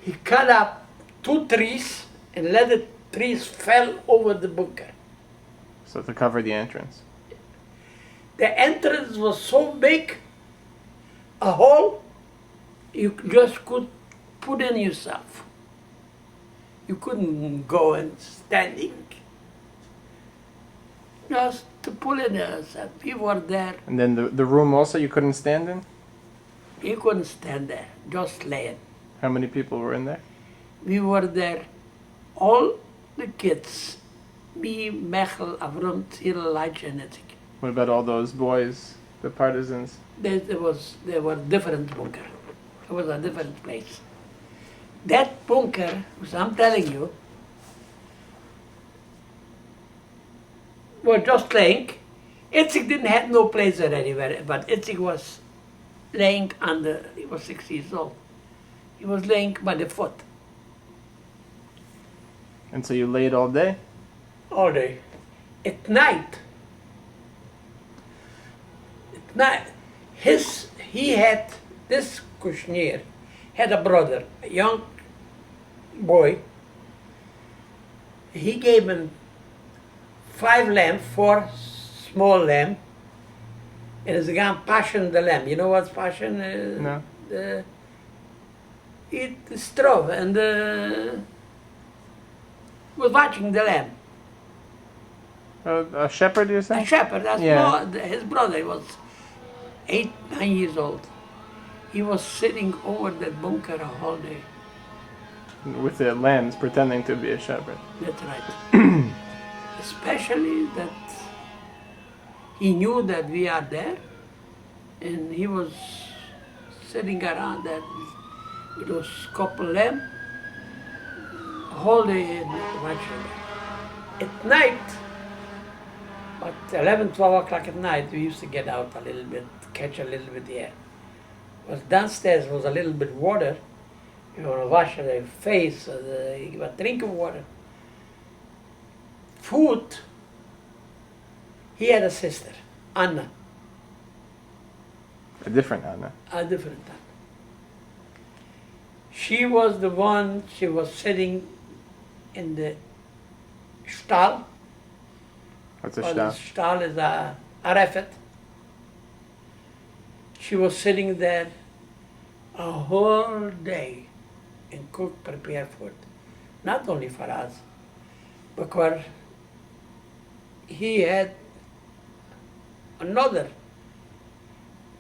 He cut up two trees and let the trees fell over the bunker. So to cover the entrance. The entrance was so big, a hole, you just could put in yourself. You couldn't go and standing. Just to pull in yourself. We were there. And then the room also you couldn't stand in? You couldn't stand there, just laying. How many people were in there? We were there, all The kids. Me, Mechel, Avram, Tzil, Elijah, and Etzik. What about all those boys, the partisans? There were different bunker. It was a different place. That bunker, which I'm telling you, was just laying. Itzik didn't have no place there anywhere, but Itzik was laying under, he was 6 years old. He was laying by the foot And so you laid all day? all day. At night, this Kushnir had a brother, a young boy. He gave him 5 lamb, 4 small lamb, and it's gone passion the lamb. You know what's passion? No. Eat the straw and was watching the lamb. A shepherd, you say? A shepherd, that's Yeah. his brother. He was 8, 9 years old. He was sitting over that bunker a whole day. With the lambs, pretending to be a shepherd. That's right. Especially that he knew that we are there, and he was sitting around that with those couple lamb a whole day and watching. At night, about 11, 12 o'clock at night, we used to get out a little bit, catch a little bit air. Was downstairs was a little bit water. You want to wash your face, you want to drink of water. Food. He had a sister, Anna, A different Anna. a different Anna. She was the one, she was sitting in the stall. What's a Well, shtar? the stall is a refet. She was sitting there a whole day and cook, prepare food. Not only for us, because he had another.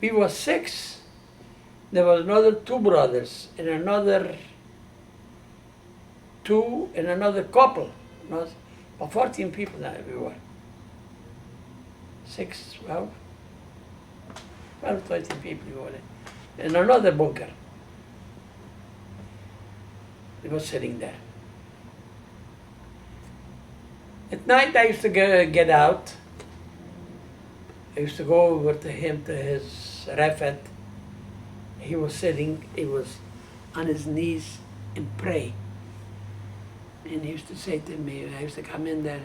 We were 6. There was another 2 brothers and another 2 and another couple. About 14 people now we were. 6, 12, 13 people we were there. In another bunker. He was sitting there. At night I used to get out. I used to go over to him, to his refet. He was sitting, he was on his knees and pray. And he used to say to me, I used to come in there,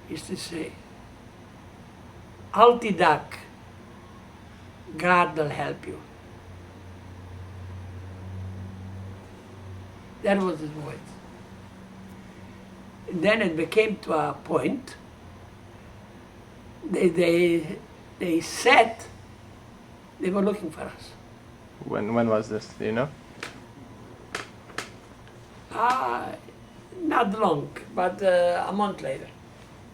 he used to say, Altidak, God will help you. That was his voice. And then it became to a point, they said they were looking for us. When was this? Do you know? Not long, but a month later.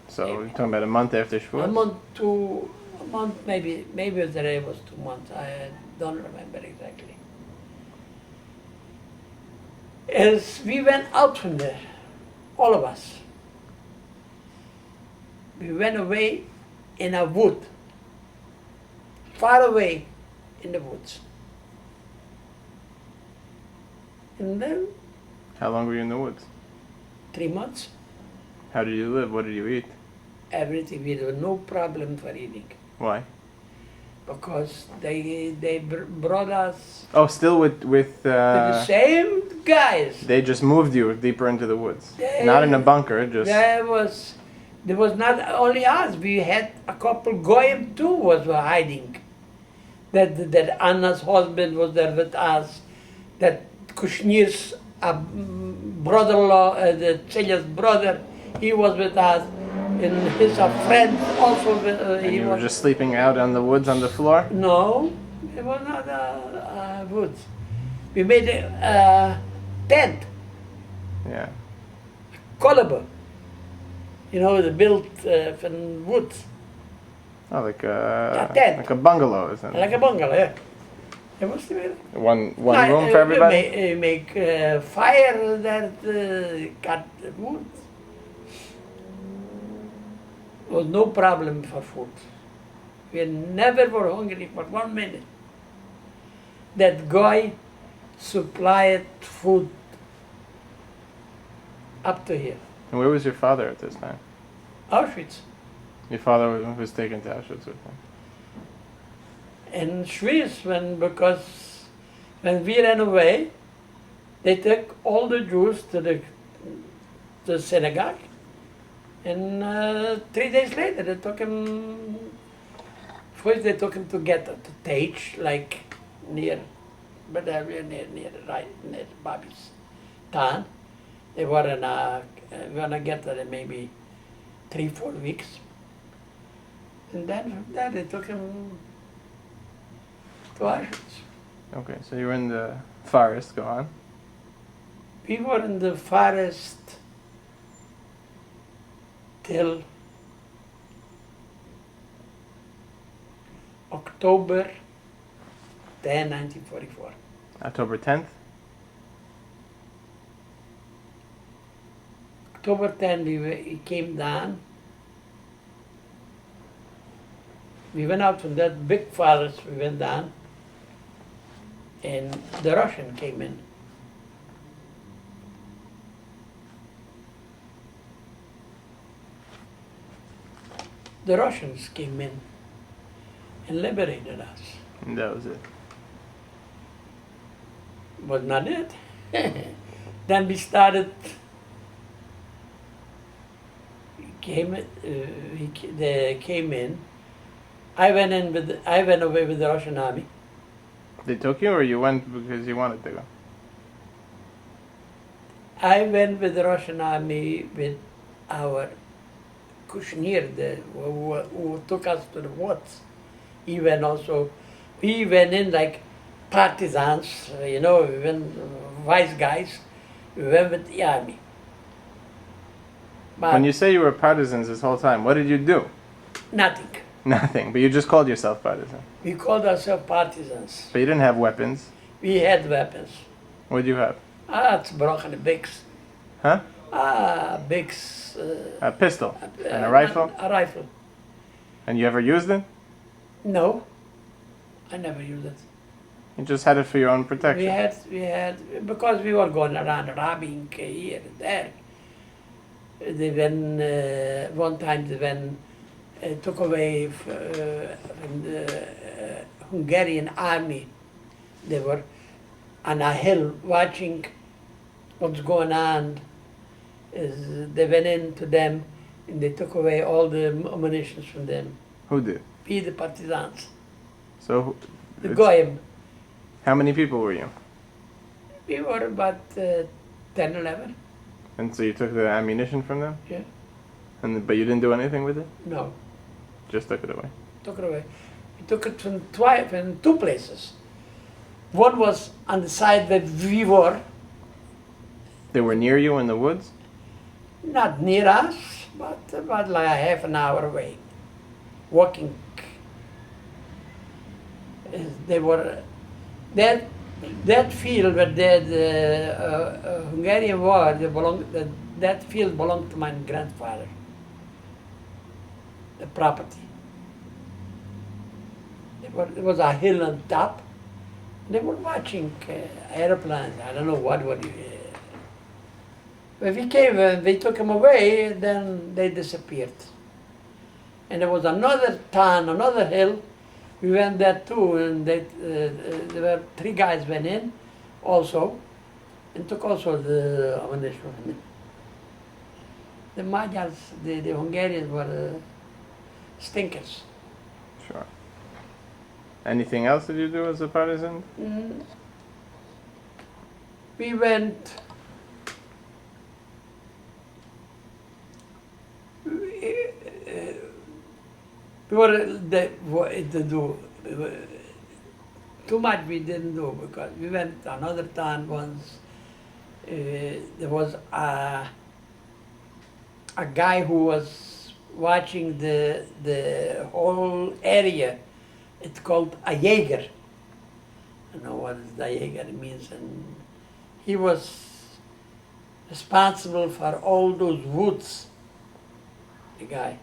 So we're talking about a month after Shavuot? A month, maybe the day was 2 months. I don't remember exactly. As we went out from there, all of us, we went away in a wood, far away in the woods. And then How long were you in the woods? 3 months, How did you live? What did you eat? everything, we had no problem for eating. Why? Because they brought us Oh, still with with the same guys. they just moved you deeper into the woods. They- Not in a bunker, just There was not only us. We had a couple goyim too was hiding. That Anna's husband was there with us. That Kushnir's brother-in-law, the Tzelya's brother, he was with us. And his friend also. and He you were was just sleeping out on the woods on the floor? no, it was not woods. We made a tent, Yeah. caliber. You know, they built from woods, Oh, like tent. a bungalow, isn't it? like a bungalow. Yeah. It was One room for everybody? Make fire that cut wood. There was no problem for food. We never were hungry for 1 minute. That guy supplied food up to here. And where was your father at this time? Auschwitz. Your father was taken to Auschwitz with him. In Swiss, because when we ran away, they took all the Jews to the synagogue, and 3 days later they took him. First they took him to Ghetto, to Tage, like near Bavaria, near Bobby's town. They were gonna get there maybe 3-4 weeks, and then from there they took him to Auschwitz. Okay, so you were in the forest. Go on. We were in the forest till October 10, 1944. October 10th. October 10, we came down. We went out from that big forest, we went down, and the Russian came in. The Russians came in and liberated us. And that was it. Was not it. Then we started. They came in. I went away with the Russian army. They took you, or you went because you wanted to go? I went with the Russian army with our Kushnir, who took us to the woods. He went also. We went in like partisans, we went wise guys. We went with the army. But When you say you were partisans this whole time, what did you do? nothing. Nothing, but you just called yourself partisan. We called ourselves partisans. But you didn't have weapons. We had weapons. What did you have? It's broken bigs. Huh? Bigs. A pistol and a rifle? A rifle. And you ever used it? No, I never used it. You just had it for your own protection. We had, because we were going around robbing here and there. One time they took away from the Hungarian army. They were on a hill watching what's going on. They went into them and they took away all the ammunition from them. Who did? We, the partisans. So, The Goyim. how many people were you? We were about 10, 11. And so you took the ammunition from them? Yeah. But you didn't do anything with it? No, Just took it away. took it away. We took it from two places. One was on the side where we were, They were near you in the woods? not near us, but about like a half an hour away, walking. They were that field where the Hungarian war. That field belonged to my grandfather. The property. There was a hill on top. They were watching airplanes. I don't know what. When we came, they took them away, then they disappeared. And there was another town, another hill. We went there too, and there were 3 guys went in also, and took also the ammunition from them. The Magyars, the Hungarians were stinkers. Sure. Anything else that you do as a partisan? We went. We were to do too much. We didn't do because we went another town once. There was a guy who was watching the whole area. It's called a Jäger. I don't know what the Jäger means, and he was responsible for all those woods. The guy.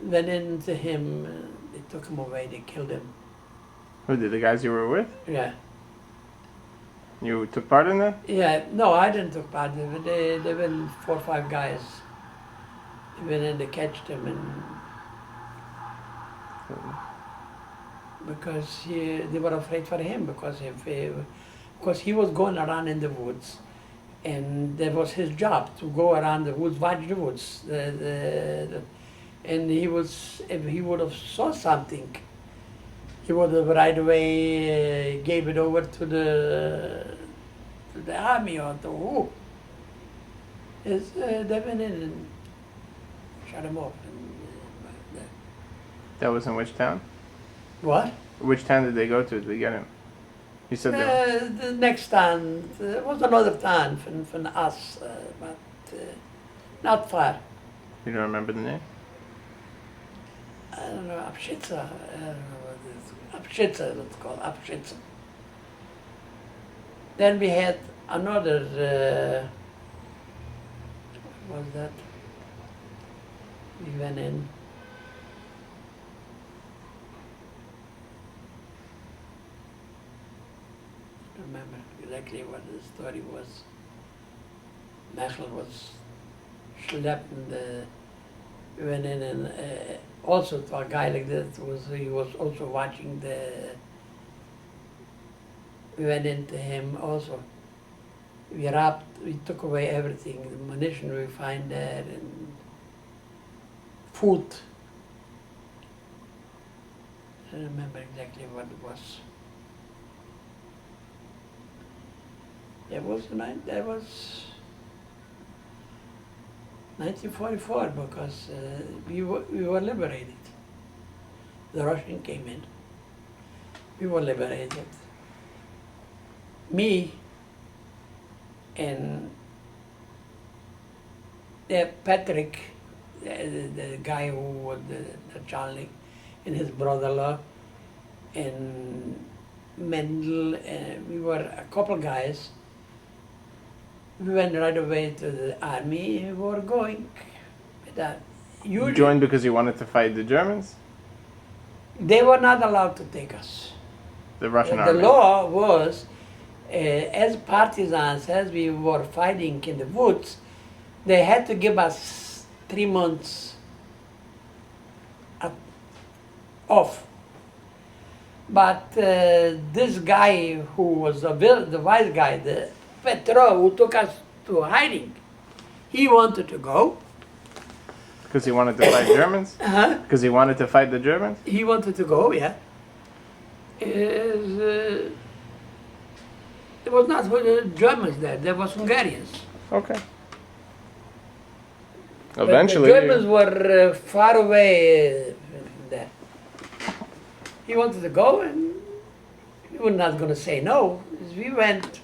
went into him, they took him away, they killed him. Who did, the guys you were with? Yeah. You took part in that? Yeah, no, I didn't take part in it. They went 4 or 5 guys. They went in, they catched him, and because they were afraid for him, because he was going around in the woods, and that was his job, to go around the woods, watch the woods. And if he would have saw something, he would have right away gave it over to the army or to who. They went in and shut him off. That was in which town? What? Which town did they go to? Did they get him? You said they The next town, was another town from us, but not far. You don't remember the name? I don't know, Apshitsa. I don't know what it is. Apshitsa, it's called Apshitsa. Then we had another, what was that? We went in. I don't remember exactly what the story was. Mechel was schlepping we went in and also to a guy like that he was also watching we went into him also. We took away everything, the munition we find there and food. I don't remember exactly what it was. That was 1944 because we were liberated. The Russian came in. We were liberated. Me and Patrick, the guy who was the Charlie, and his brother-in-law, and Mendel, we were a couple guys. We went right away to the army. We were going. You joined because you wanted to fight the Germans? They were not allowed to take us. The Russian The army? law was, as partisans, as we were fighting in the woods, they had to give us 3 months off. But this guy who was the wise guy, the Petro, who took us to hiding, he wanted to go. Because he wanted to fight Germans? Uh-huh. Because he wanted to fight the Germans? He wanted to go, yeah. It was not for the Germans there was Hungarians. Okay. But Eventually. the Germans were far away from there. He wanted to go, and we were not going to say no. We went.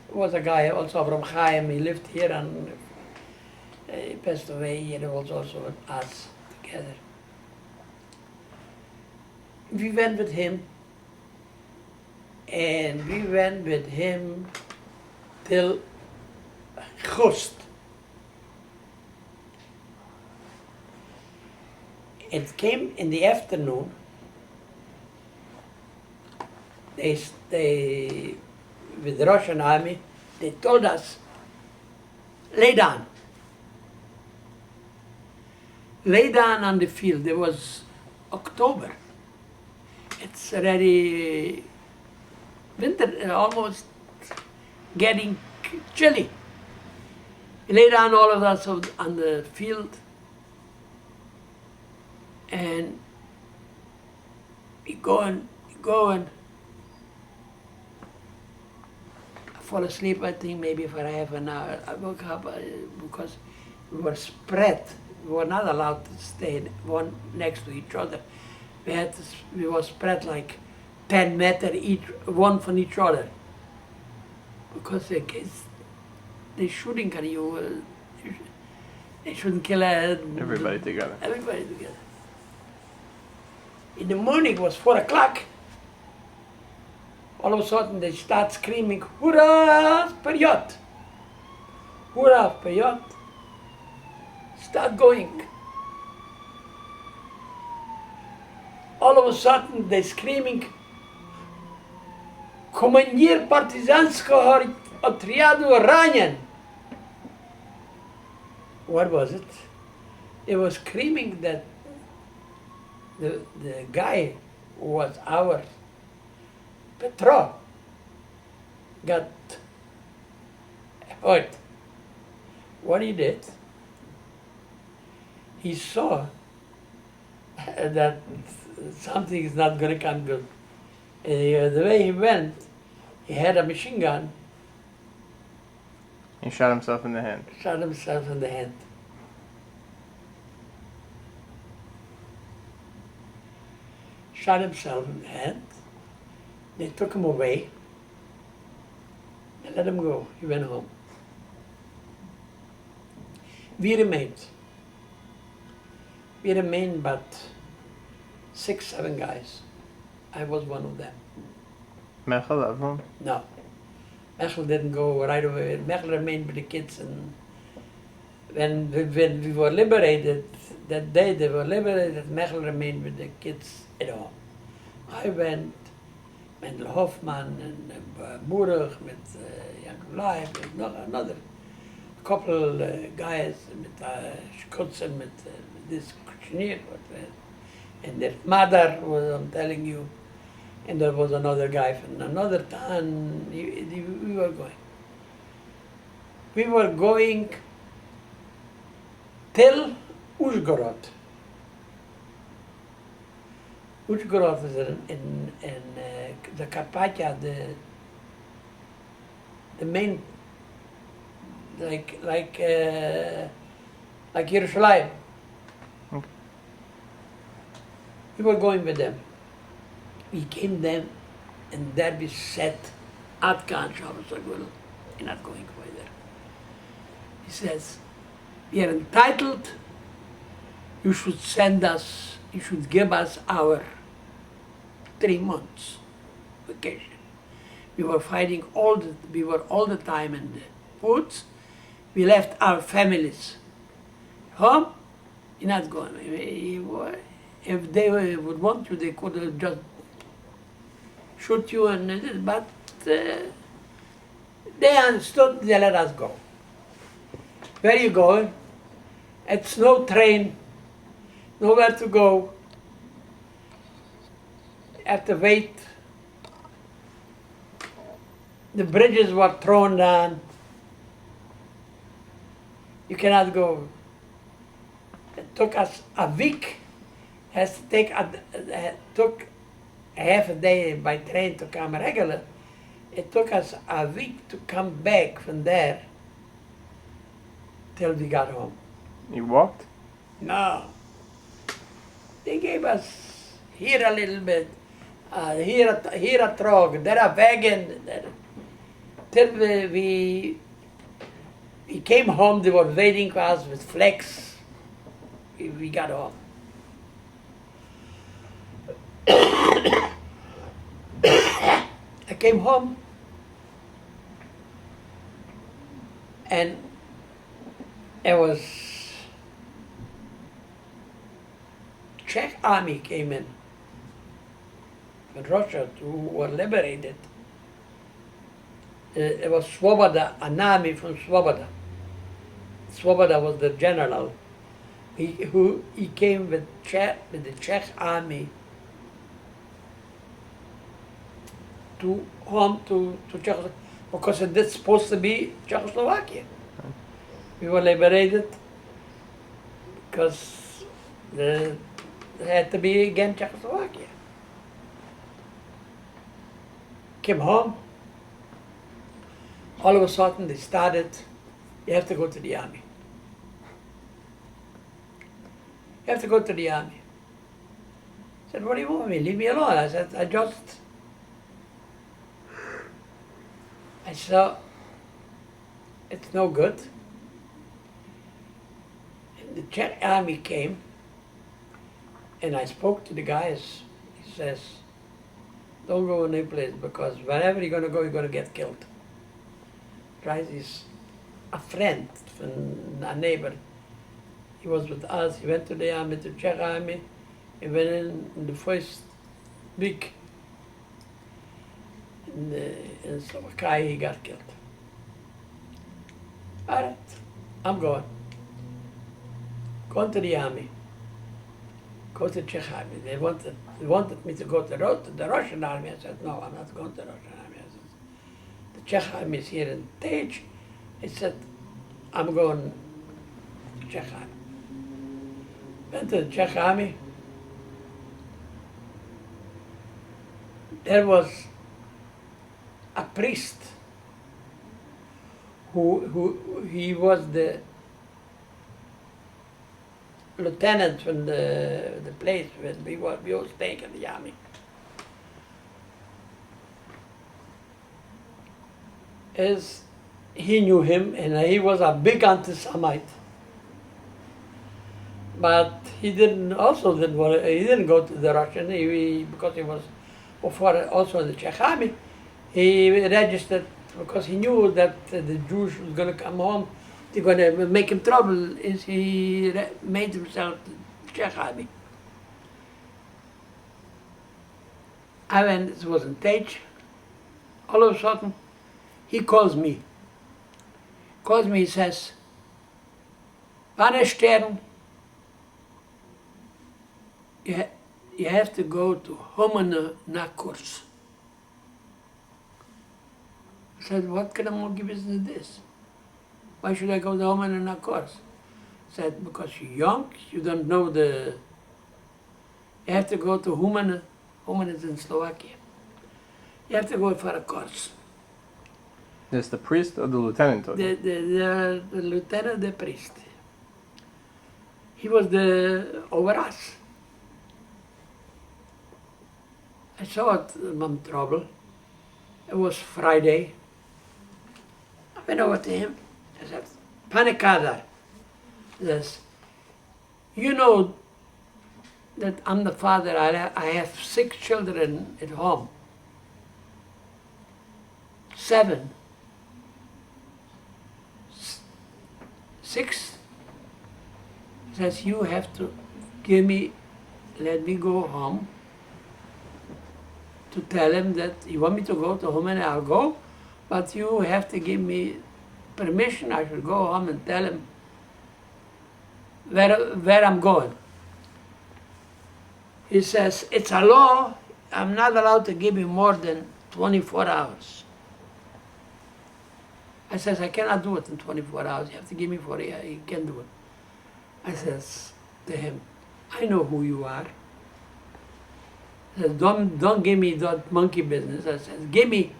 There was a guy also from Chaim, he lived here and he passed away. He was also with us together. We went with him, and we went with him till Gust. It came in the afternoon. They with the Russian army, they told us, lay down. Lay down on the field. It was October. It's already winter, almost getting chilly. Lay down all of us on the field, and we going. I fall asleep, I think, maybe for half an hour. I woke up because we were spread. We were not allowed to stay one next to each other. We were spread like 10 meters each, one from each other. Because they're shooting at you. They shouldn't kill Everybody together. Everybody together. In the morning, it was 4 o'clock. All of a sudden, they start screaming, "Hurrah, Period! Hurrah, Period!" Start going. All of a sudden, they're screaming, Komandир partizanskого отряду ранен. What was it? It was screaming that the guy who was our Petro got hurt. What he did, he saw that something is not going to come good. And the way he went, he had a machine gun, He shot himself in the hand. shot himself in the hand. Shot himself in the hand. They took him away. They let him go. He went home. We remained. We remained but 6, 7 guys. I was one of them. Mechel of him. No. Mechel didn't go right away. Mechel remained with the kids, and when we were liberated, that day they were liberated, Mechel remained with the kids at home. I went, Mendel Hoffman and Burg with Jacob Leib, and another couple guys with Schutzen, with this Kushnir, and their mother was, I'm telling you, and there was another guy from another town. We were going. We were going till Uzhgorod. Uzhgorod is in the Carpathia, the main, like Yerushalayim. Okay. We were going with them. We came then, and there we said, Ad kan Shabbos Agul, you're not going further. He says, we are entitled, you should send us, you should give us our 3 months vacation. We were fighting we were all the time in the woods. We left our families home. You're not going. If they would want you, they could have just shoot you, but they understood. They let us go. Where are you going? It's no train, nowhere to go. You have to wait. The bridges were thrown down. You cannot go. It took us a week. Took half a day by train to come regular. It took us a week to come back from there till we got home. You walked? No. They gave us here a little bit, here a truck, there a wagon. Till we came home, they were waiting for us with flags. We got home. I came home, and it was Czech army came in from Russia who were liberated. It was Svoboda, an army from Svoboda. Svoboda was the general. He came with the Czech army to home to Czechoslovakia, because it is supposed to be Czechoslovakia. We were liberated because it had to be again Czechoslovakia. Came home. All of a sudden they started, you have to go to the army. You have to go to the army. I said, what do you want me? Leave me alone. I said, I saw it's no good. And the Czech army came, and I spoke to the guys. He says, don't go any place, because wherever you're going to go, you're going to get killed. Right? He's a friend, a neighbor. He was with us. He went to the army, to Czech army. He went in the first big. In Slovakia, he got killed. All right, I'm going. Going to the army. Go to Czech army. They wanted me to go to the Russian army. I said, no, I'm not going to the Russian army. I said, the Czech army is here in Tej. I said, I'm going to Czech army. Went to the Czech army. There was a priest who he was the lieutenant from the place where we were staying in the army. As he knew him, and he was a big anti-Semite. But he didn't go to the Russian, because he was before also in the Czech army. He registered because he knew that the Jews was going to come home, they're going to make him trouble. Is he made himself the Czech army. I went, it was in Tej. All of a sudden, he calls me. He says, Pane Stern, you have to go to Homene na course. I said, what kind of monkey business is this? Why should I go to Homene na course? I said, because you're young, you don't know you have to go to Homene. Homene is in Slovakia. You have to go for a course. Is the priest or the lieutenant? The lieutenant, the priest. He was over us. I saw it, I'm in trouble. It was Friday. I went over to him. I said, Pane Kadar, says, you know that I'm the father. I have 6 children at home. 7. 6. Says, you have to let me go home to tell him that you want me to go to home and I'll go, but you have to give me permission. I should go home and tell him where I'm going. He says, it's a law, I'm not allowed to give you more than 24 hours. I says, I cannot do it in 24 hours, you have to give me 40 hours, you can't do it. I says to him, I know who you are. I says, don't give me that monkey business. I says, give me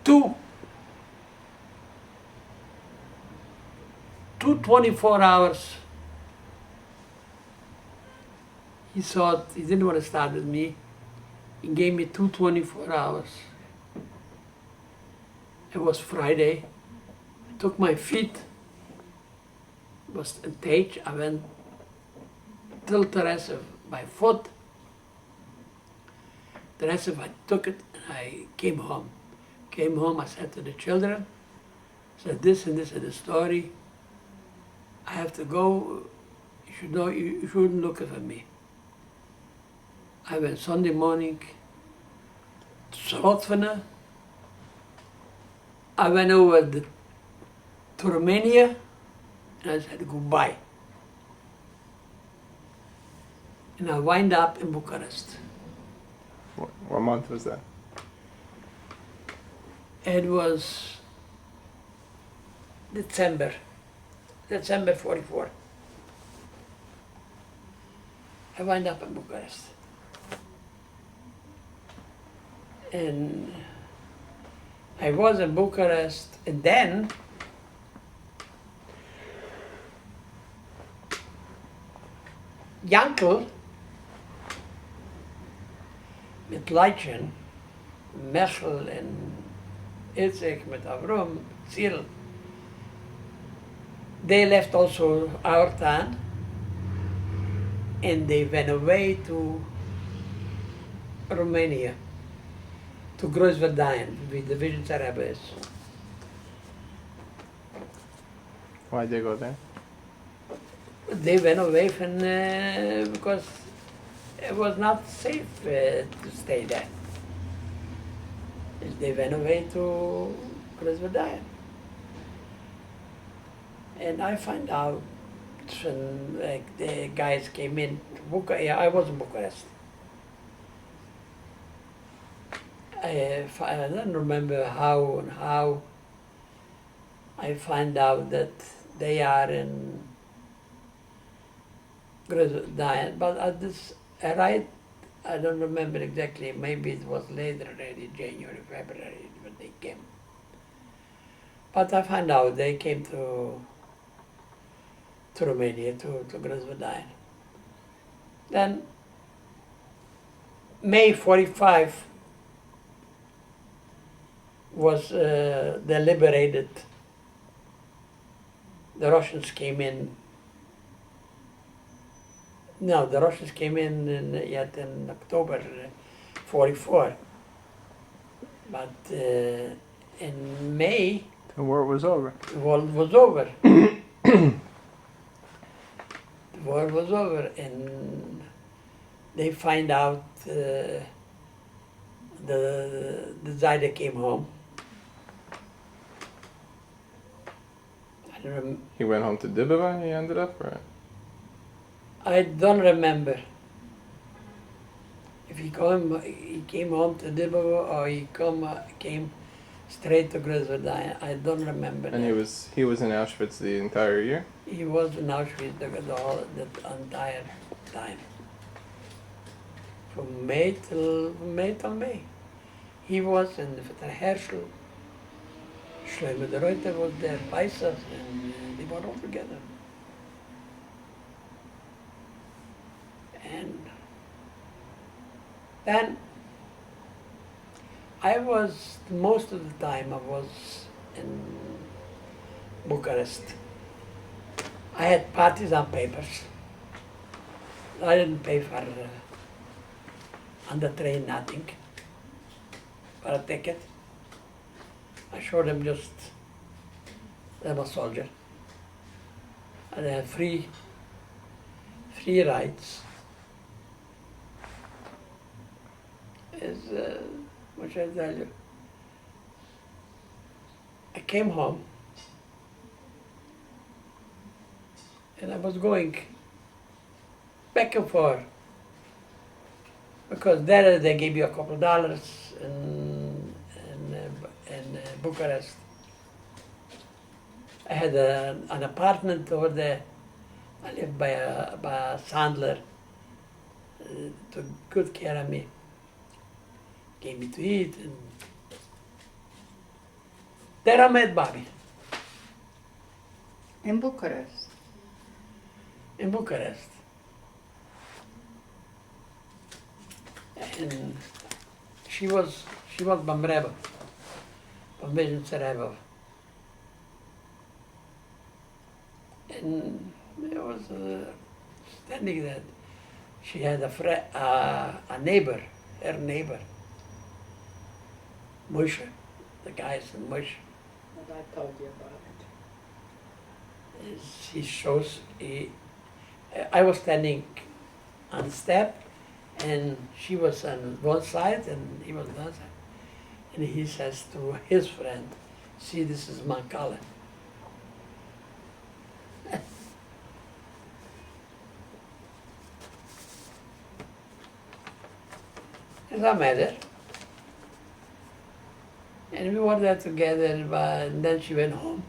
2 24 hours. He thought, he didn't want to start with me. He gave me 2 24 hours. It was Friday. I took my feet. It was in Tej. I went till the rest of my foot. The rest of I took it and I came home. Came home, I said to the children, said this and this is the story. I have to go. You should know, you shouldn't look for me. I went Sunday morning to Slotvena. I went over to Romania and I said goodbye. And I wind up in Bucharest. What month was that? It was December 44. I wind up in Bucharest. And I was in Bucharest, and then Yankel mit Leitchen, Mechel and Ilzek mit Avrom, Cyril, they left also our town and they went away to Romania, to Groesverdain, with the Division Sarabes. Why'd they go there? They went away from, because it was not safe to stay there. They went away to Krasnodar. And I find out when the guys came in to Bucharest. Yeah, I was in Bucharest. I don't remember how I find out that they are in Krasnodar, but at this right, I don't remember exactly. Maybe it was later, already January, February when they came. But I found out they came to Romania, to Krasnodar. Then May 45 was they liberated. The Russians came in. No, the Russians came in October 44. But in May, The war was over. the war was over. The war was over, and they find out the Zaida came home. I don't He went home to Dubove. He ended up, right? I don't remember if he came home to Dubove or he came straight to Krasnodar. I don't remember. And that. he was in Auschwitz the entire year. He was in Auschwitz the entire time, from May till May. He was in the Herschel. Shloime the Reuter was there, Paisas, and they were all together. And then I was, most of the time I was in Bucharest. I had partisan papers. I didn't pay for on the train, nothing, for a ticket. I showed them just, I'm a soldier. And I had free rides. What should I tell you? I came home and I was going back and forth because there they gave you a couple of dollars in Bucharest. I had an apartment over there. I lived by a Adler. Took good care of me. Gave me to eat. And there I met Bobby. In Bucharest. In Bucharest. And she was Bamreba, Bambejan Sarajeva. And I was standing there. She had a neighbor, her neighbor, Moshe, the guy said Moshe. But I told you about it. I was standing on the step, and she was on one side, and he was on the other side. And he says to his friend, "See, this is Mankala." And I met her. And we were there together, and then she went home.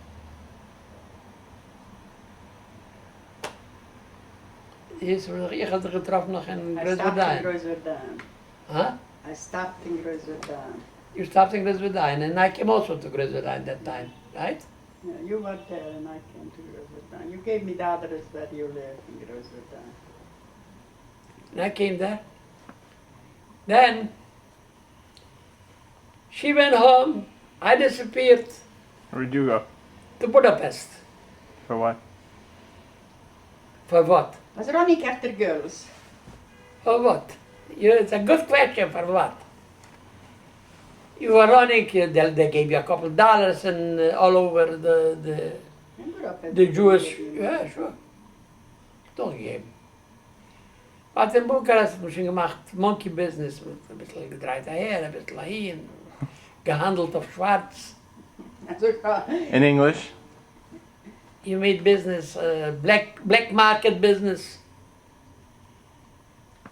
Ik had haar getroffen nog in I stopped in Krasnodar. Krasnodar. Huh? I stopped in Krasnodar. You stopped in Krasnodar, and I came also to Krasnodar at that time, right? Yeah, you were there and I came to Krasnodar. You gave me the address where you live in Krasnodar. And I came there. Then she went home. I disappeared Where'd you go? to Budapest. For what? For what? Was running after girls. For what? It's a good question. For what? You were running. They gave you a couple of dollars and all over the Jewish. Yeah, sure. Don't give. Hat in Bukarest schon gemacht, Monkey Business, mit ein bisschen gedreht her, ein bisschen hin, gehandelt auf Schwarz. Also, In English? You made business, black market business.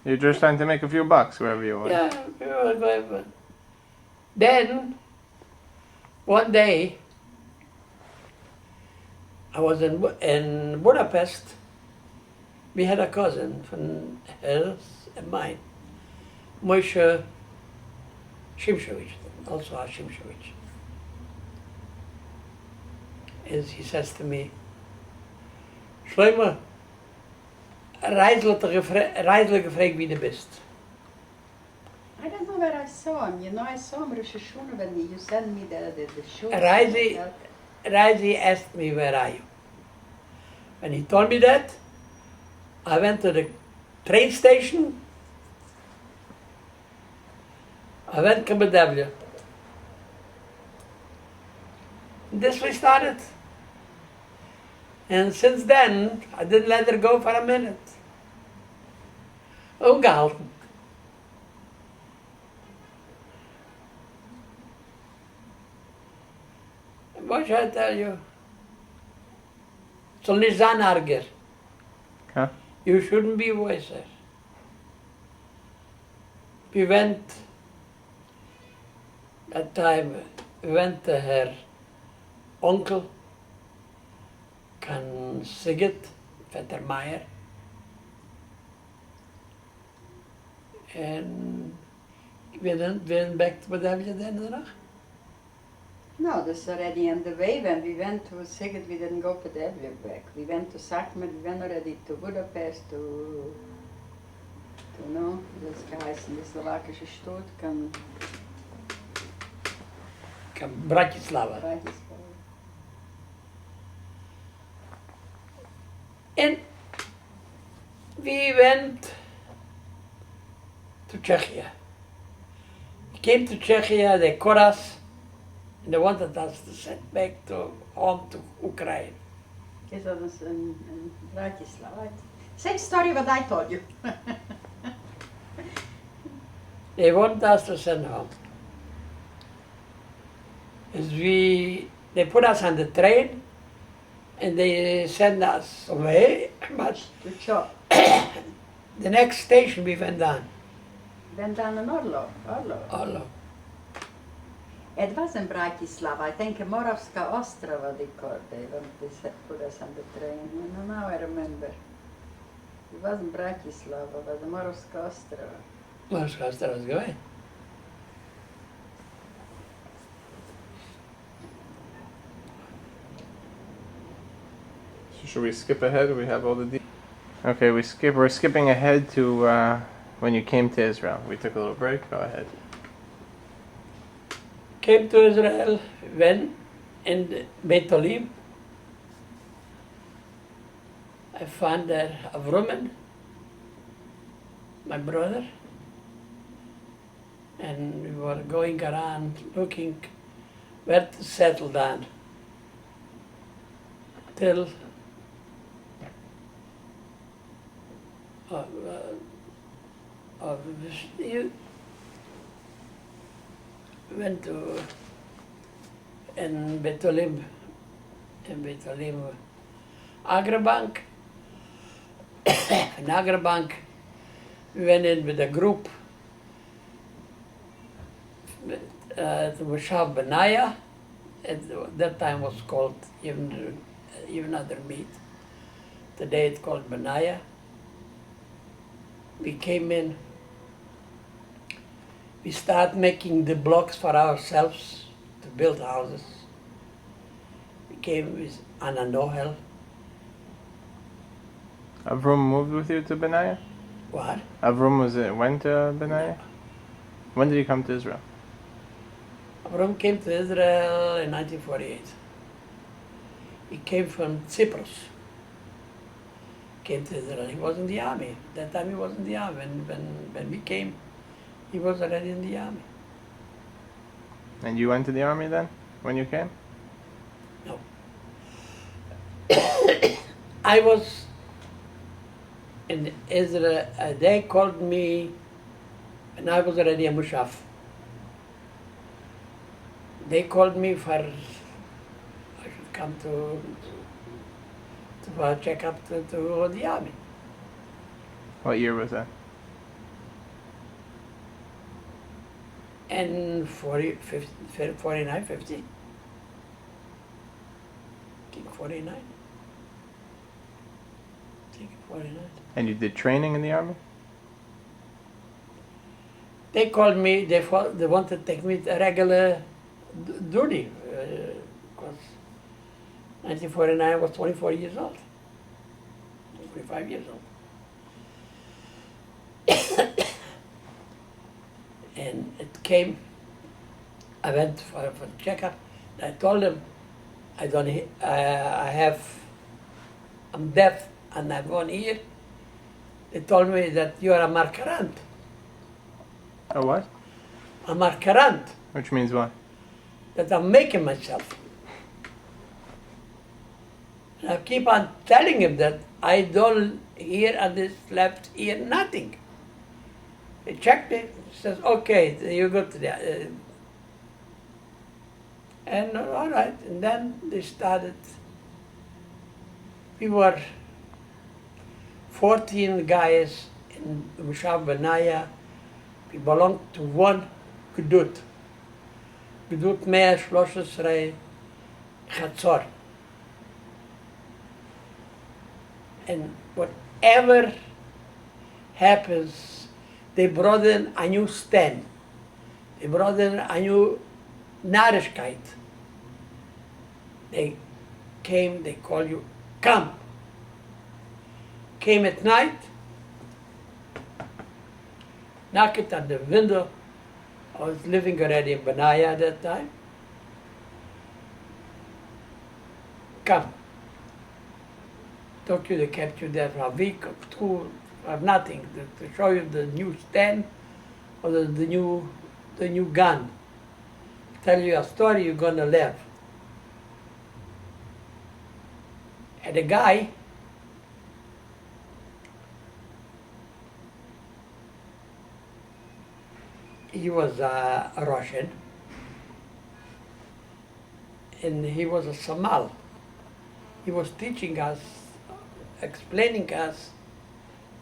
You're just trying to make a few bucks wherever you went. Yeah, we were going. Then, one day, I was in Budapest. We had a cousin from hers and mine, Moshe Shimshevich, also a Shimshevich. And he says to me, Shloime, Reisler gefragt, wie du bist. I don't know where I saw him. You know, I saw him Rosh Hashanah when you sent me the shoes. Reisler asked me, where are you? When he told me that, I went to the train station. I went to Adler. This we started. And since then, I didn't let her go for a minute. Ungehalten. What should I tell you? Soll nicht sein arger. Huh? You shouldn't be wiser. We went, that time, we went to her uncle, kan Sigrid, Vetter Meyer. And we went back to Badavia then danach. No, that's already on the way. When we went to Sigurd, we didn't go to the Adler back. We went to Sakmer, we went already to Budapest, to no, das geheißen, die slowakische Stadt, kan Bratislava. Bratislava. And we went to Czechia. We came to Czechia, they caught us, and they wanted us to send back to home to Ukraine. Is dat dus in Bratislava? Same story what I told you. They wanted us to send home. As they put us on the train, and they sent us away, but Good job. the next station we went on, Went down in Orlov. Orlov. It was in Bratislava. I think Moravska Ostrava they called it when they put us on the train. No, now I remember. It wasn't Bratislava, it was Moravska Ostrava. Moskowska was going. So should we skip ahead? We have all the details. Okay, we're skipping ahead to when you came to Israel. We took a little break. Go ahead. Came to Israel when in Beit Olim. I found there Avrumen, my brother, and we were going around looking where to settle down till you went to in Beit Olim, Agribank. In Agribank, we went in with a group to Moshav Benaya. At that time was called even other meat. Today it's called Benaya. We came in. We start making the blocks for ourselves to build houses. We came with Anna Noel. Avrum moved with you to Benaya? What? Avrum went to Benaya? When did he come to Israel? Avram came to Israel in 1948. He came from Cyprus. Came to Israel. He was in the army. That time he was in the army. When we came, he was already in the army. And you went to the army then, when you came? No. I was in Israel, they called me, and I was already a Mushaf. They called me for, I should come to check up to the army. What year was that? And 49, 50. I think 49. I think 49. And you did training in the army? They called me, they wanted to take me to regular duty. Because 1949 I was 24 years old. 25 years old. And it came, I went for checkup. I told them, I'm deaf and I have one ear. They told me that you are a markerant. Oh, what? A markerant, Which means what? that I'm making myself. And I keep on telling him that I don't hear on this left ear nothing. He checked me, says, okay, you go to the... and all right, and then they started. We were 14 guys in Mushav Benaya. We belonged to one Gedut. Gedut 113 Chatzor. And whatever happens, they brought in a new stand. They brought in a new Narishkeit. They came, they call you, come. Came at night, knock it on the window. I was living already in Benaya at that time. Come. Took you, they kept you there for a week or two, for nothing, to show you the new stand or the new gun. Tell you a story, you're gonna live. And the guy, he was a Russian, and he was a Samal. He was teaching us, explaining us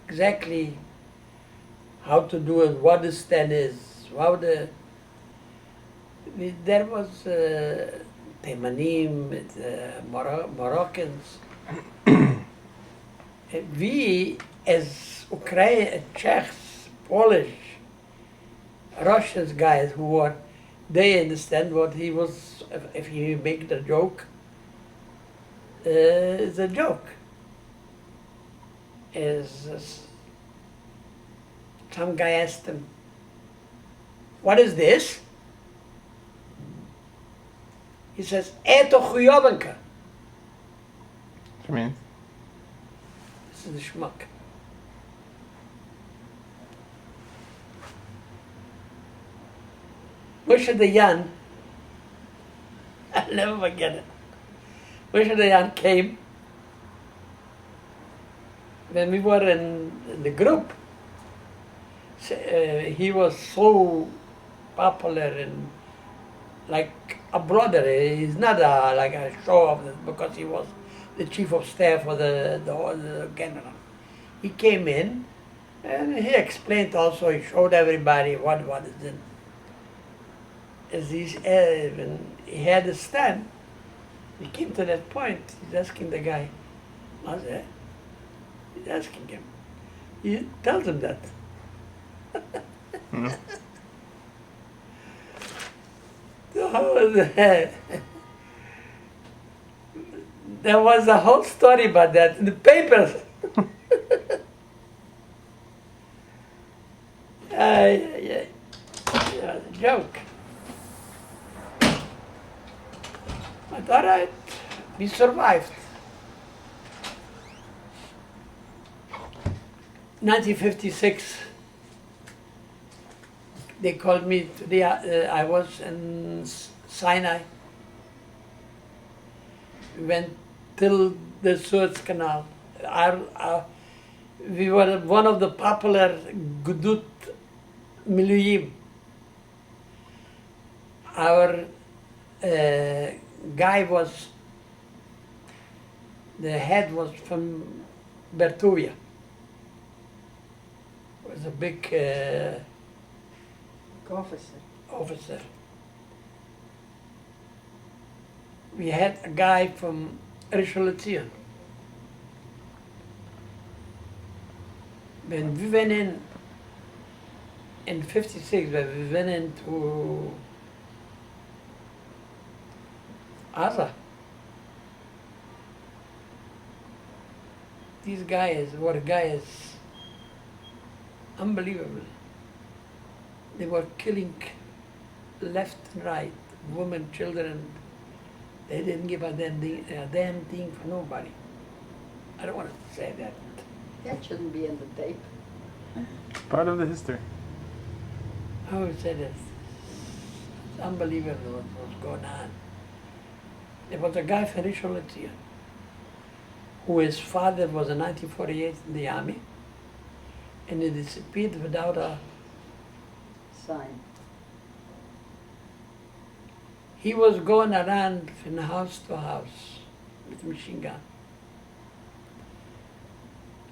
exactly how to do it, what the stand is, how there was Temanim, Moroccans. We, as Ukrainian, Czechs, Polish, Russians guys who were, they understand what he was, if he make the joke, it's a joke. Some guy asked him, what is this? He says, Eto chuyovenka. Which means? This is the schmuck. Moshe Dayan, I'll never forget it. Moshe Dayan came when we were in the group. He was so popular and like a brother. He's not like a show off because he was the chief of staff or the general. He came in and he explained also, he showed everybody what is in. As when he had a stand, he came to that point, he's asking the guy, what's that? He's asking him. He tells him that. Mm. There was a whole story about that in the papers. Yeah, a joke. But all right, we survived. 1956, they called me to the, I was in Sinai. We went till the Suez Canal. We were one of the popular Gudut Miluyim. Our guy was, the head was from Bertovia. Was a big Officer. officer. We had a guy from Rishon LeZion. When we went in 56, when we went into Gaza, these guys were guys unbelievable. They were killing left and right, women, children. They didn't give a damn thing for nobody. I don't want to say that. That shouldn't be in the tape. Part of the history. I would say that it's unbelievable what was going on. There was a guy from Rishon LeZion, who his father was in 1948 in the army, and he disappeared without a Sign. He was going around from house to house with a machine gun.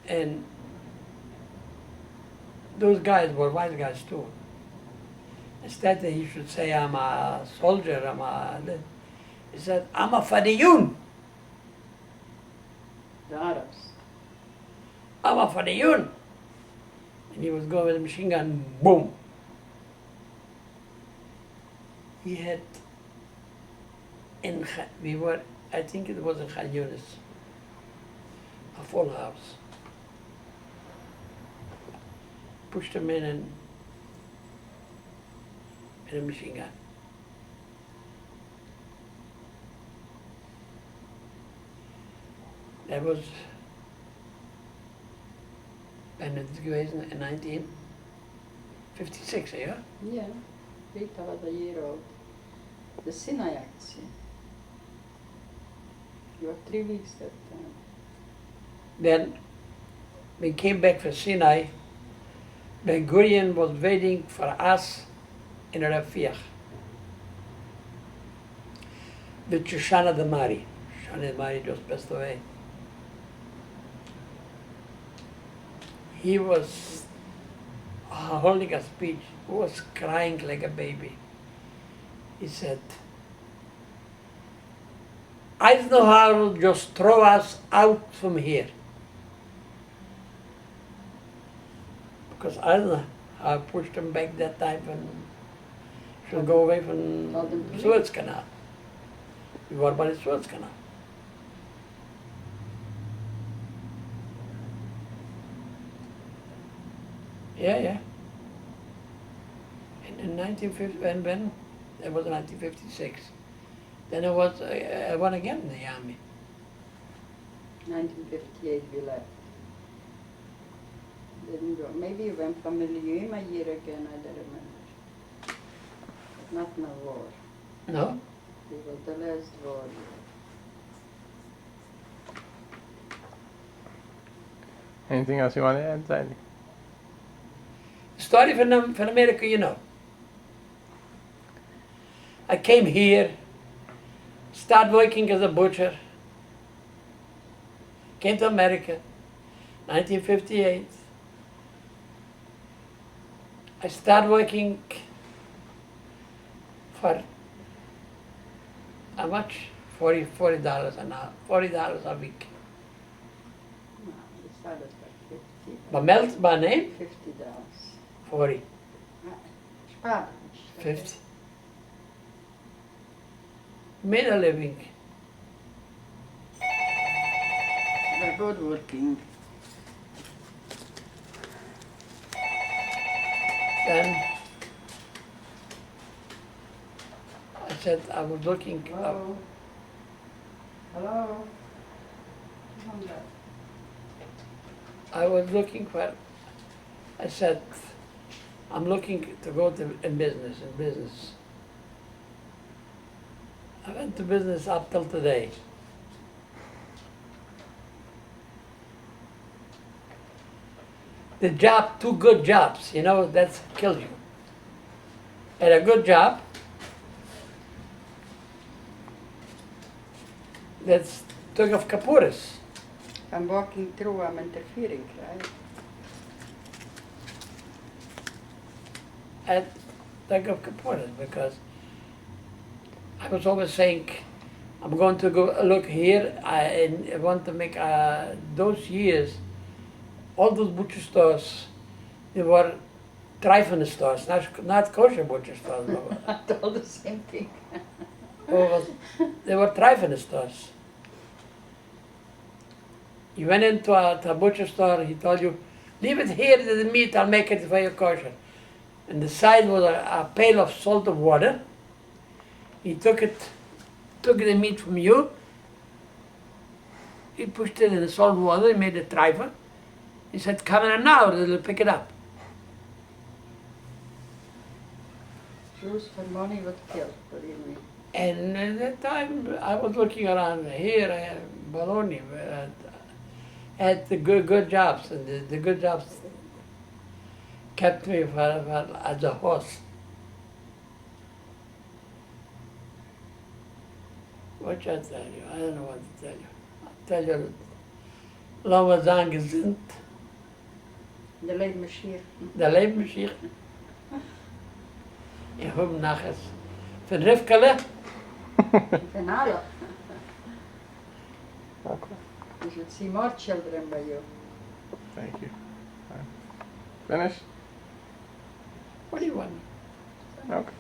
And those guys were wise guys too. Instead he should say, I'm a soldier, he said, I'm a Fadiyun. The Arabs. I'm a Fadiyun. And he was going with a machine gun, boom. He had, we were, I think it was in Khan Yunis, a full house. Pushed him in and with a machine gun. That was when het geweest in 1956, yeah? Yeah. Rita was a year old. The Sinai actie. You were 3 weeks that time. Then we came back from Sinai. Ben Gurion was waiting for us in Rafiach with Shoshana Damari. Shoshana Damari just passed away. He was holding a speech. He was crying like a baby. He said, Eisenhower will just throw us out from here. Because Adler pushed him back that time and should go away from Suez Canal. We were by the Suez Canal. Yeah. In 1950, when it was 1956. Then I won again in the army. 1958 we left. Didn't go. Maybe you went from Miluyim a year again, I don't remember. But not in a war. No? It was the last war. Anything else you want to add, Zaidi? Story from America, you know. I came here, started working as a butcher, came to America, 1958. I started working for how much? $40 an hour, $40 a week. No, we started for 50. By name? $50. 40, Sparen. 50. Made a living. We're both working. Then I said I was looking. Hello? Hello? I was looking for. I said, I'm looking to go in business. I went to business up till today. the job, two good jobs, you know, that's kills you. Had a good job, that's took off Kapuris. I'm walking through, I'm interfering, right? At took off Kapuris because I was always saying, I'm going to go look here, and I want to make those years, all those butcher stores, they were trifling stores, not kosher butcher stores. I told the same thing. They were trifling stores. You went into a butcher store, he told you, leave it here, the meat, I'll make it for you kosher. And the side was a pail of salted water. He took the meat from you, he pushed it in the salt water, he made it trifle. He said, come in an hour, they'll pick it up. Jews for money would kill, believe me. And at that time, I was looking around here, Bologna, at the good jobs, and the good jobs kept me as a horse. What shall I tell you? I don't know what to tell you. I'll tell you, Lama Zang sind, De leed Mashiach. der Leben Mashiach. Ich habe nachher von Rivkele, Van alle. Okay. You should see more children by you. Thank you. Finish? what do you want? Okay.